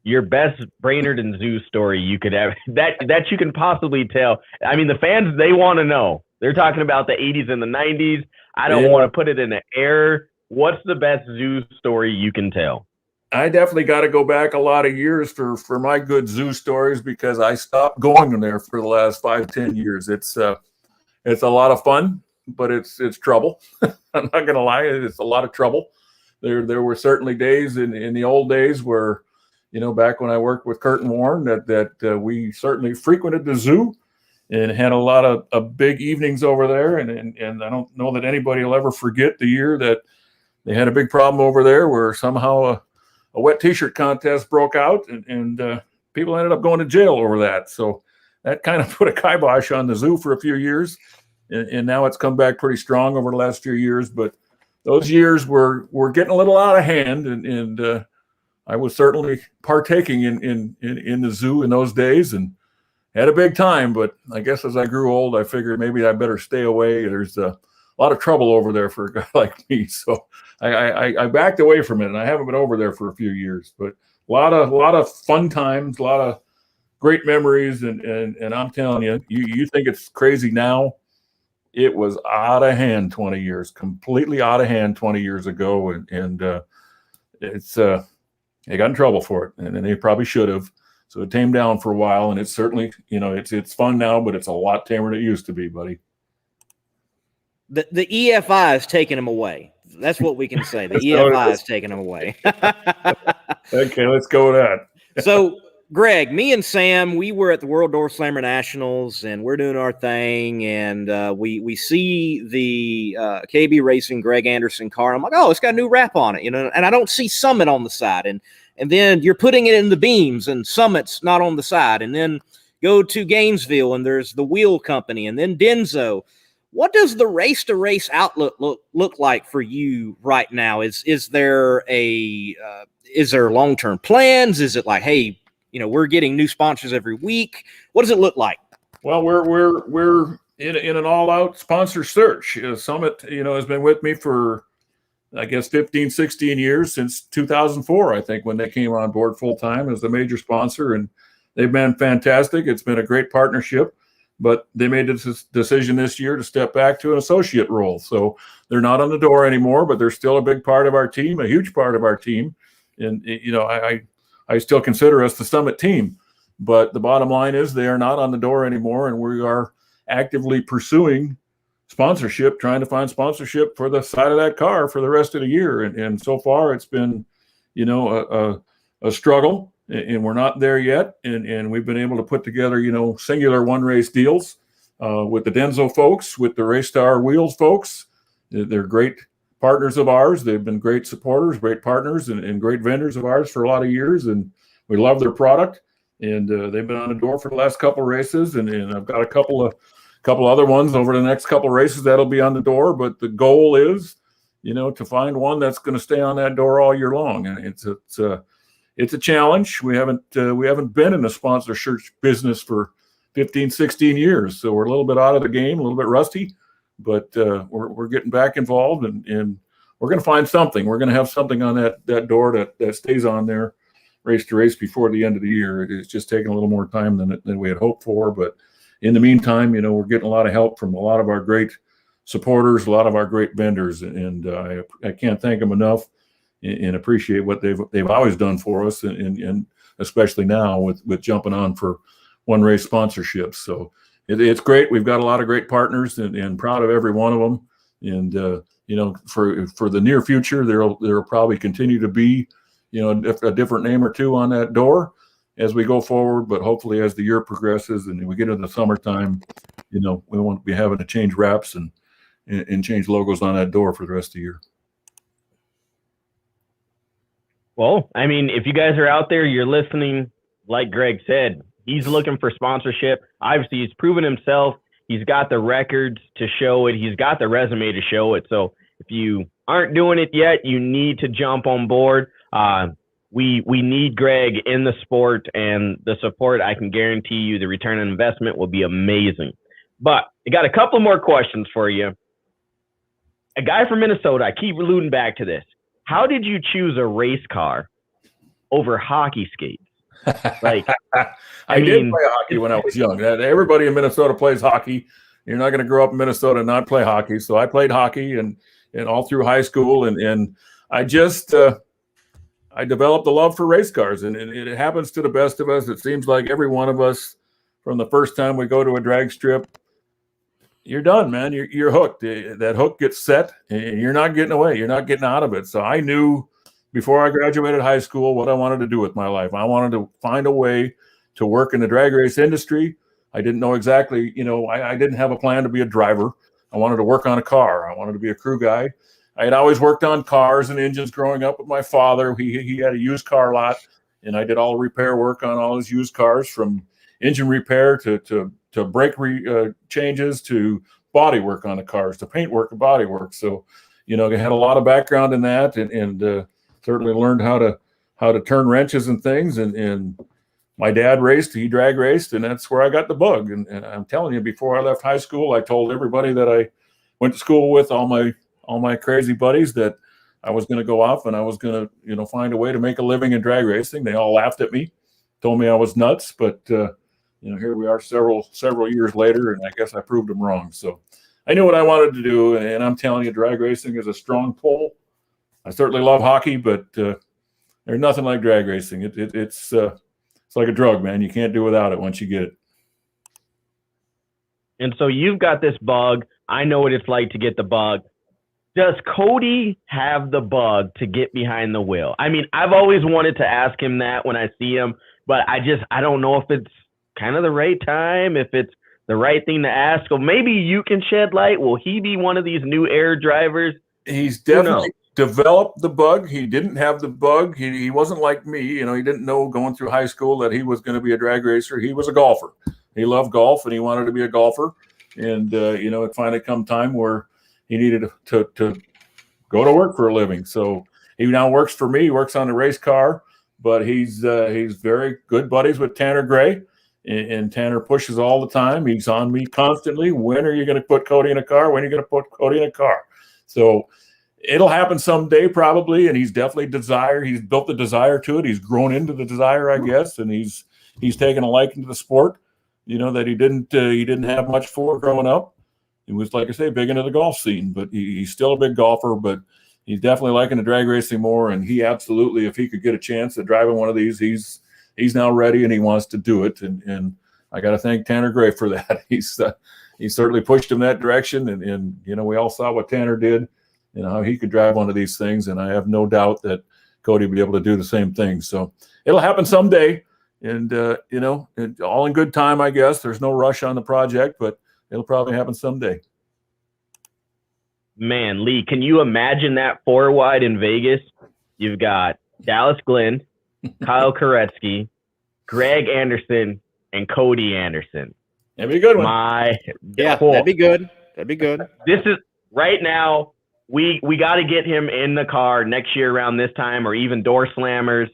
Your best Brainerd and Zoo story you could have that you can possibly tell. I mean, the fans, they want to know. They're talking about the 80s and the 90s. I don't want to put it in the air. What's the best zoo story you can tell? I definitely got to go back a lot of years for my good zoo stories, because I stopped going in there for the last 5-10 years. It's a lot of fun, but it's trouble. I'm not going to lie. It's a lot of trouble. There were certainly days in the old days where, back when I worked with Kurt and Warren, that we certainly frequented the zoo and had a lot of big evenings over there. And I don't know that anybody will ever forget the year that they had a big problem over there where somehow a wet T-shirt contest broke out, and people ended up going to jail over that. So that kind of put a kibosh on the zoo for a few years. And now it's come back pretty strong over the last few years. But those years were getting a little out of hand, and I was certainly partaking in the zoo in those days and had a big time. But I guess as I grew old, I figured maybe I better stay away. There's a lot of trouble over there for a guy like me. So I backed away from it, and I haven't been over there for a few years. But a lot of fun times, a lot of great memories, and I'm telling you, you think it's crazy now. It was out of hand 20 years, completely out of hand 20 years ago. And it's they got in trouble for it, and they probably should have. So it tamed down for a while, and it's certainly, it's fun now, but it's a lot tamer than it used to be, buddy. The EFI is taking them away. That's what we can say. The EFI is taking them away. Okay, let's go with that. So, Greg, me and Sam, we were at the World Door Slammer Nationals, and we're doing our thing, and we see the KB Racing Greg Anderson car. I'm like, oh, it's got a new wrap on it, and I don't see Summit on the side, and then you're putting it in the beams, and Summit's not on the side, and then go to Gainesville, and there's the Wheel Company, and then Denso. What does the race-to-race outlook look like for you right now? Is there long-term plans? Is it like, hey, we're getting new sponsors every week? What does it look like? Well, we're in an all-out sponsor search. Summit, has been with me for, I guess, 15, 16 years, since 2004, I think, when they came on board full-time as a major sponsor, and they've been fantastic. It's been a great partnership, but they made this decision this year to step back to an associate role. So they're not on the door anymore, but they're still a big part of our team, a huge part of our team. And, I still consider us the Summit team, but the bottom line is they are not on the door anymore, and we are actively pursuing sponsorship, trying to find sponsorship for the side of that car for the rest of the year. And so far it's been, a struggle, and we're not there yet. And we've been able to put together, singular one race deals with the Denso folks, with the Race Star Wheels folks. They're great partners of ours. They've been great supporters, great partners, and great vendors of ours for a lot of years. And we love their product. And they've been on the door for the last couple of races. And I've got a couple other ones over the next couple of races that'll be on the door. But the goal is, to find one that's going to stay on that door all year long. And it's a challenge. We haven't been in the sponsor search business for 15, 16 years. So we're a little bit out of the game, a little bit rusty. But we're getting back involved, and we're going to find something. We're going to have something on that door that stays on there race to race before the end of the year. It's just taking a little more time than we had hoped for. But in the meantime, we're getting a lot of help from a lot of our great supporters, a lot of our great vendors, and I can't thank them enough and appreciate what they've always done for us, and especially now with jumping on for one race sponsorships. So it's great. We've got a lot of great partners, and proud of every one of them. And for the near future, there'll probably continue to be a different name or two on that door as we go forward. But hopefully, as the year progresses and we get into the summertime, we won't be having to change wraps and change logos on that door for the rest of the year. Well, I mean, if you guys are out there, you're listening, like Greg said, he's looking for sponsorship. Obviously, he's proven himself. He's got the records to show it. He's got the resume to show it. So if you aren't doing it yet, you need to jump on board. We need Greg in the sport, and the support, I can guarantee you the return on investment will be amazing. But I got a couple more questions for you. A guy from Minnesota, I keep alluding back to this. How did you choose a race car over hockey skates? Like, I did play hockey when I was young. Everybody in Minnesota plays hockey. You're not going to grow up in Minnesota and not play hockey. So I played hockey and all through high school. And I just I developed a love for race cars. And it happens to the best of us. It seems like every one of us, from the first time we go to a drag strip, you're done, man. You're hooked. That hook gets set and you're not getting away. You're not getting out of it. So I knew before I graduated high school what I wanted to do with my life. I wanted to find a way to work in the drag race industry. I didn't know exactly, I didn't have a plan to be a driver. I wanted to work on a car. I wanted to be a crew guy. I had always worked on cars and engines growing up with my father. He had a used car lot, and I did all the repair work on all his used cars, from engine repair to brake changes to body work on the cars, to paint work and body work. So, I had a lot of background in that, and certainly learned how to turn wrenches and things. And my dad raced, he drag raced, and that's where I got the bug. And I'm telling you, before I left high school, I told everybody that I went to school with, all my crazy buddies, that I was going to go off and I was going to, find a way to make a living in drag racing. They all laughed at me, told me I was nuts, but here we are several years later, and I guess I proved them wrong. So I knew what I wanted to do, and I'm telling you, drag racing is a strong pull. I certainly love hockey, but there's nothing like drag racing. It's like a drug, man. You can't do without it once you get it. And so you've got this bug. I know what it's like to get the bug. Does Cody have the bug to get behind the wheel? I mean, I've always wanted to ask him that when I see him, but I don't know if it's kind of the right time, if it's the right thing to ask. Or maybe you can shed light. Will he be one of these new air drivers? He's definitely developed the bug. He didn't have the bug. He wasn't like me. He didn't know going through high school that he was going to be a drag racer. He was a golfer. He loved golf and he wanted to be a golfer. And, it finally come time where he needed to go to work for a living. So he now works for me. He works on the race car, but he's very good buddies with Tanner Gray. And Tanner pushes all the time. He's on me constantly. When are you going to put Cody in a car? When are you going to put Cody in a car? So it'll happen someday probably. And he's definitely he's built the desire to it. He's grown into the desire, I guess. And he's taken a liking to the sport, that he didn't have much for growing up. He was, like I say, big into the golf scene, but he's still a big golfer, but he's definitely liking the drag racing more. And he absolutely, if he could get a chance at driving one of these, he's now ready and he wants to do it. And I got to thank Tanner Gray for that. He certainly pushed him that direction. And we all saw what Tanner did and how he could drive one of these things. And I have no doubt that Cody will be able to do the same thing. So it'll happen someday. And, all in good time, I guess. There's no rush on the project, but it'll probably happen someday. Man, Lee, can you imagine that four wide in Vegas? You've got Dallas Glenn, Kyle Koretsky, Greg Anderson, and Cody Anderson. That'd be a good one. That'd be good. That'd be good. This is right now. We got to get him in the car next year around this time, or even Door Slammers.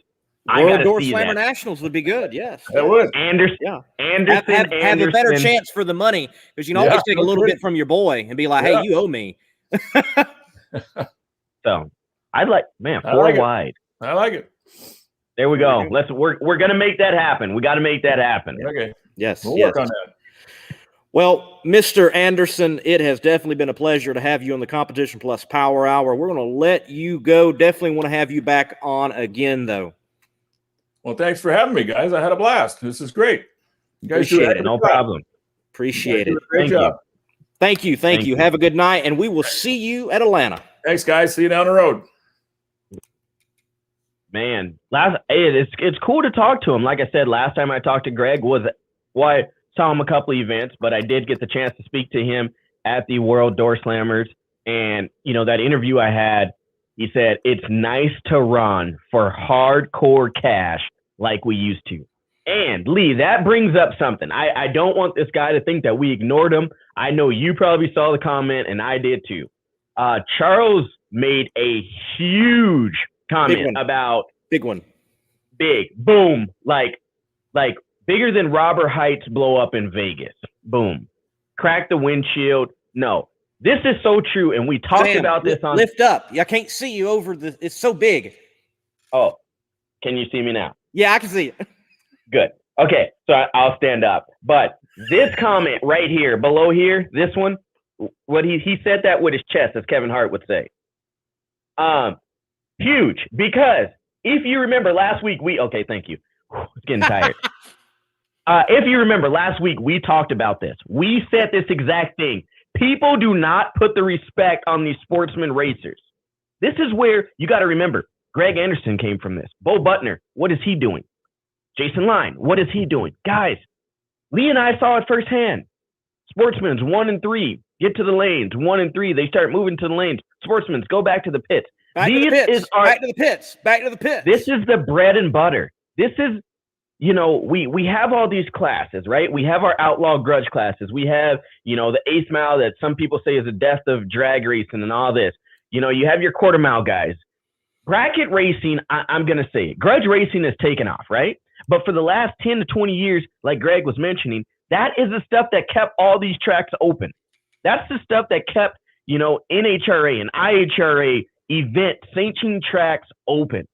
World Door Slammer Nationals would be good. Yes, that would. Anderson, have a better chance for the money, because you can always take a little bit from your boy and be like, "Hey, you owe me." So I'd like, four wide. I like it. There we go. We're gonna make that happen. We got to make that happen. Okay. Yes. We'll work on that. Well, Mr. Anderson, it has definitely been a pleasure to have you on the Competition Plus Power Hour. We're going to let you go. Definitely want to have you back on again, though. Well, thanks for having me, guys. I had a blast. This is great. You guys appreciate it. No problem. Appreciate it. Great job. Thank you. Thank you. Have a good night, and we will see you at Atlanta. Thanks, guys. See you down the road. Man, it's cool to talk to him. Like I said, last time I talked to Greg I saw him a couple of events, but I did get the chance to speak to him at the World Door Slammers. And, that interview I had, he said, it's nice to run for hardcore cash like we used to. And Lee, that brings up something. I don't want this guy to think that we ignored him. I know you probably saw the comment, and I did too. Charles made a huge comment about big boom, like bigger than Robert Heights blow up in Vegas. Boom. crack the windshield. No, this is so true. And we talked Sam, about this on. Lift up. I can't see you over the. It's so big. Oh, can you see me now? Yeah, I can see it. Good. Okay, so I'll stand up. But this comment right here, below here, this one, what he said that with his chest, as Kevin Hart would say. Huge, because if you remember last week, okay, thank you. It's getting tired. If you remember last week, we talked about this. We said this exact thing. People do not put the respect on these sportsman racers. This is where you got to remember, Greg Anderson came from this. Bo Butner, what is he doing? Jason Line, what is he doing? Guys, Lee and I saw it firsthand. Sportsmen's 1 and 3, get to the lanes. 1 and 3, they start moving to the lanes. Sportsmen's go back to the pits. Back to the pits. Back to the pits. Back to the pits. This is the bread and butter. This is, we have all these classes, right? We have our outlaw grudge classes. We have, the 8th mile that some people say is the death of drag racing and all this. You have your quarter mile guys. Bracket racing, I'm going to say it. Grudge racing has taken off, right? But for the last 10 to 20 years, like Greg was mentioning, that is the stuff that kept all these tracks open. That's the stuff that kept, NHRA and IHRA event sanctioning tracks open.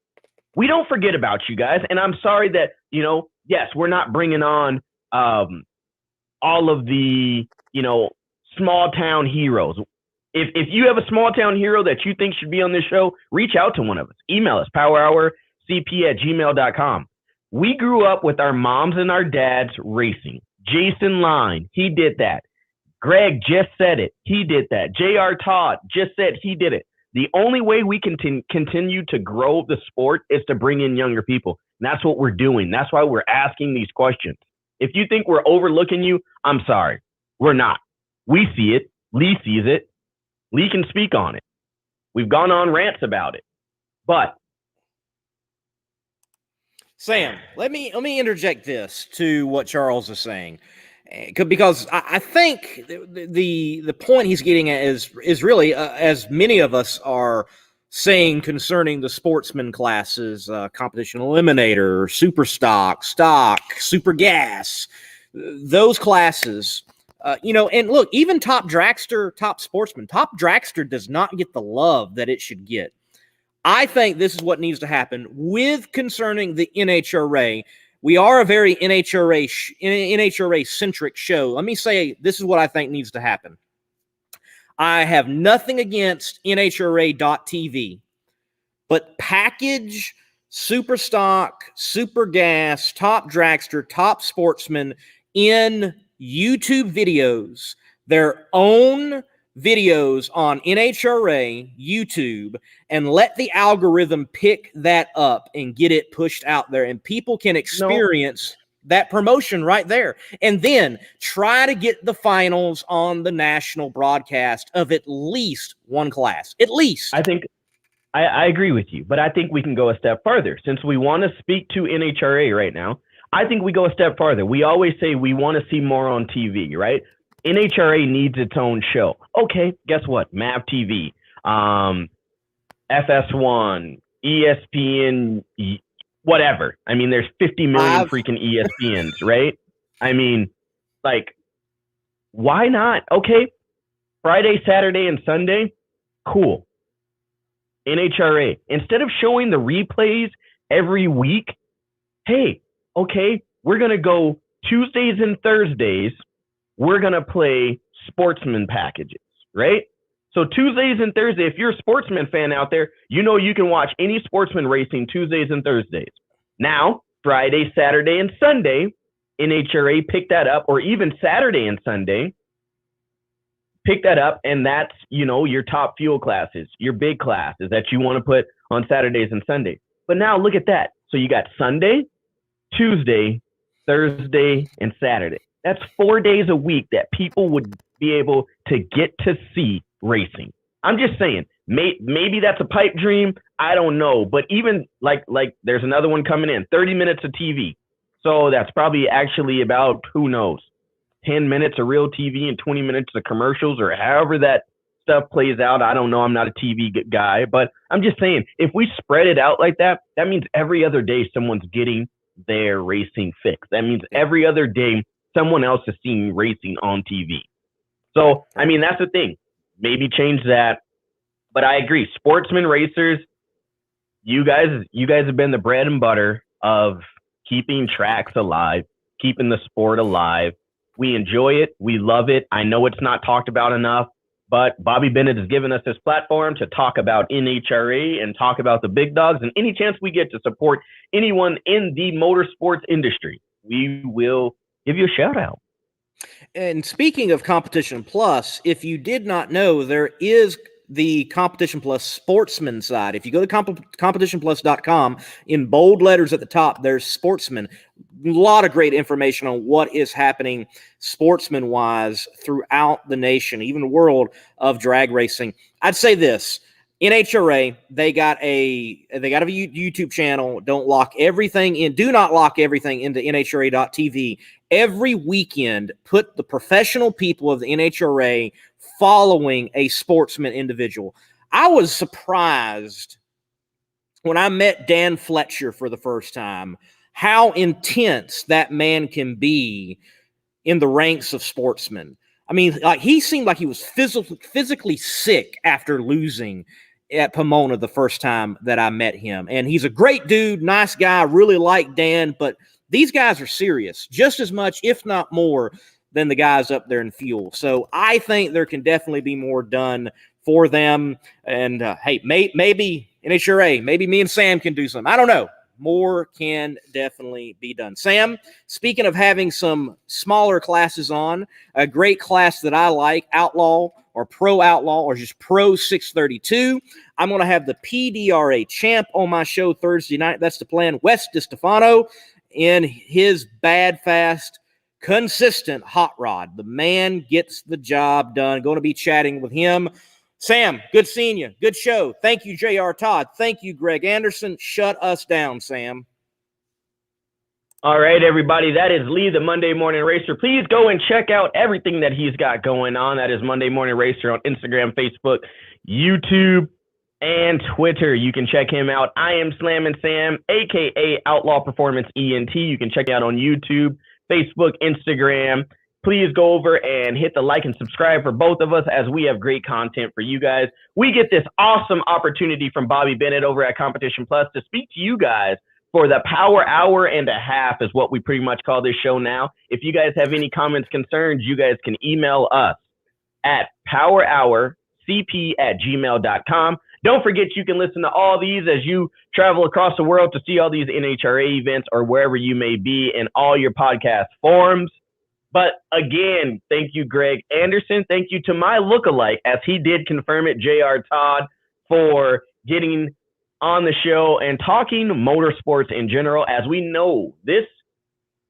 We don't forget about you guys. And I'm sorry that, yes, we're not bringing on all of the, small town heroes. If you have a small town hero that you think should be on this show, reach out to one of us. Email us, powerhourcp@gmail.com. We grew up with our moms and our dads racing. Jason Line, he did that. Greg just said it. He did that. J.R. Todd just said he did it. The only way we can continue to grow the sport is to bring in younger people. And that's what we're doing. That's why we're asking these questions. If you think we're overlooking you, I'm sorry. We're not. We see it. Lee sees it. Lee can speak on it. We've gone on rants about it. But Sam, let me interject this to what Charles is saying, because I think the point he's getting at is really as many of us are saying concerning the sportsman classes, competition eliminator, super stock, super gas, those classes. And look, even top dragster, top sportsman, top dragster does not get the love that it should get. I think this is what needs to happen with concerning the NHRA. We are a very NHRA-centric show. Let me say this is what I think needs to happen. I have nothing against NHRA.TV, but package super stock, super gas, top dragster, top sportsman in YouTube videos, their own videos on NHRA YouTube, and let the algorithm pick that up and get it pushed out there, and people can experience that promotion right there. And then try to get the finals on the national broadcast of at least one class. At least. I think I agree with you, but I think we can go a step further. Since we want to speak to NHRA right now, I think we go a step farther. We always say we want to see more on TV, right? NHRA needs its own show. Okay, guess what? MAV TV, FS1, ESPN, whatever. I mean, there's 50 million freaking ESPNs, right? I mean, why not? Okay, Friday, Saturday, and Sunday, cool. NHRA, instead of showing the replays every week, hey, okay, we're going to go Tuesdays and Thursdays. We're going to play sportsman packages, right? So Tuesdays and Thursdays, if you're a sportsman fan out there, you can watch any sportsman racing Tuesdays and Thursdays. Now, Friday, Saturday, and Sunday, NHRA pick that up, or even Saturday and Sunday, pick that up, and that's, your top fuel classes, your big classes that you want to put on Saturdays and Sundays. But now look at that. So you got Sunday, Tuesday, Thursday, and Saturday. That's 4 days a week that people would be able to get to see racing. I'm just saying, maybe that's a pipe dream. I don't know. But even like there's another one coming in, 30 minutes of TV. So that's probably actually about, who knows, 10 minutes of real TV and 20 minutes of commercials, or however that stuff plays out. I don't know. I'm not a TV guy, but I'm just saying, if we spread it out like that, that means every other day someone's getting their racing fix. That means every other day someone else is seeing racing on TV. So, I mean, that's the thing. Maybe change that. But I agree. Sportsman racers, you guys have been the bread and butter of keeping tracks alive, keeping the sport alive. We enjoy it. We love it. I know it's not talked about enough, but Bobby Bennett has given us this platform to talk about NHRA and talk about the big dogs, and any chance we get to support anyone in the motorsports industry, we will give you a shout out. And speaking of Competition Plus, if you did not know, there is the Competition Plus Sportsman side. If you go to competitionplus.com, in bold letters at the top, there's Sportsman. A lot of great information on what is happening sportsman-wise throughout the nation, even the world of drag racing. I'd say this. NHRA, they got a YouTube channel. Don't lock everything in. Do not lock everything into NHRA.tv. Every weekend, put the professional people of the NHRA following a sportsman individual. I was surprised when I met Dan Fletcher for the first time, how intense that man can be in the ranks of sportsmen. I mean, like, he seemed like he was physically sick after losing at Pomona the first time that I met him. And he's a great dude, nice guy, really like Dan, but these guys are serious just as much, if not more, than the guys up there in fuel. So I think there can definitely be more done for them. And hey, maybe NHRA, maybe me and Sam can do something. I don't know. More can definitely be done. Sam, speaking of having some smaller classes on, a great class that I like, Outlaw or Pro Outlaw or just Pro 632. I'm going to have the PDRA champ on my show Thursday night. That's the plan. Wes DiStefano in his bad, fast, consistent hot rod. The man gets the job done. Going to be chatting with him. Sam, good seeing you. Good show. Thank you, JR Todd. Thank you, Greg Anderson. Shut us down, Sam. All right, everybody. That is Lee, the Monday Morning Racer. Please go and check out everything that he's got going on. That is Monday Morning Racer on Instagram, Facebook, YouTube, and Twitter. You can check him out. I am Slammin' Sam, a.k.a. Outlaw Performance ENT. You can check me out on YouTube, Facebook, Instagram. Please go over and hit the like and subscribe for both of us as we have great content for you guys. We get this awesome opportunity from Bobby Bennett over at Competition Plus to speak to you guys for the power hour and a half is what we pretty much call this show now. If you guys have any comments, concerns, you guys can email us at powerhourcp@gmail.com. Don't forget you can listen to all these as you travel across the world to see all these NHRA events or wherever you may be in all your podcast forums. But again, thank you, Greg Anderson. Thank you to my lookalike, as he did confirm it, JR Todd, for getting on the show and talking motorsports in general. As we know, this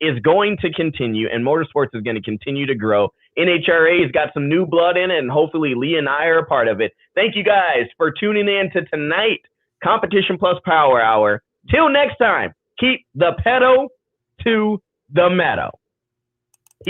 is going to continue and motorsports is going to continue to grow. NHRA has got some new blood in it, and hopefully Lee and I are a part of it. Thank you guys for tuning in to tonight, Competition Plus Power Hour. Till next time, keep the pedal to the meadow.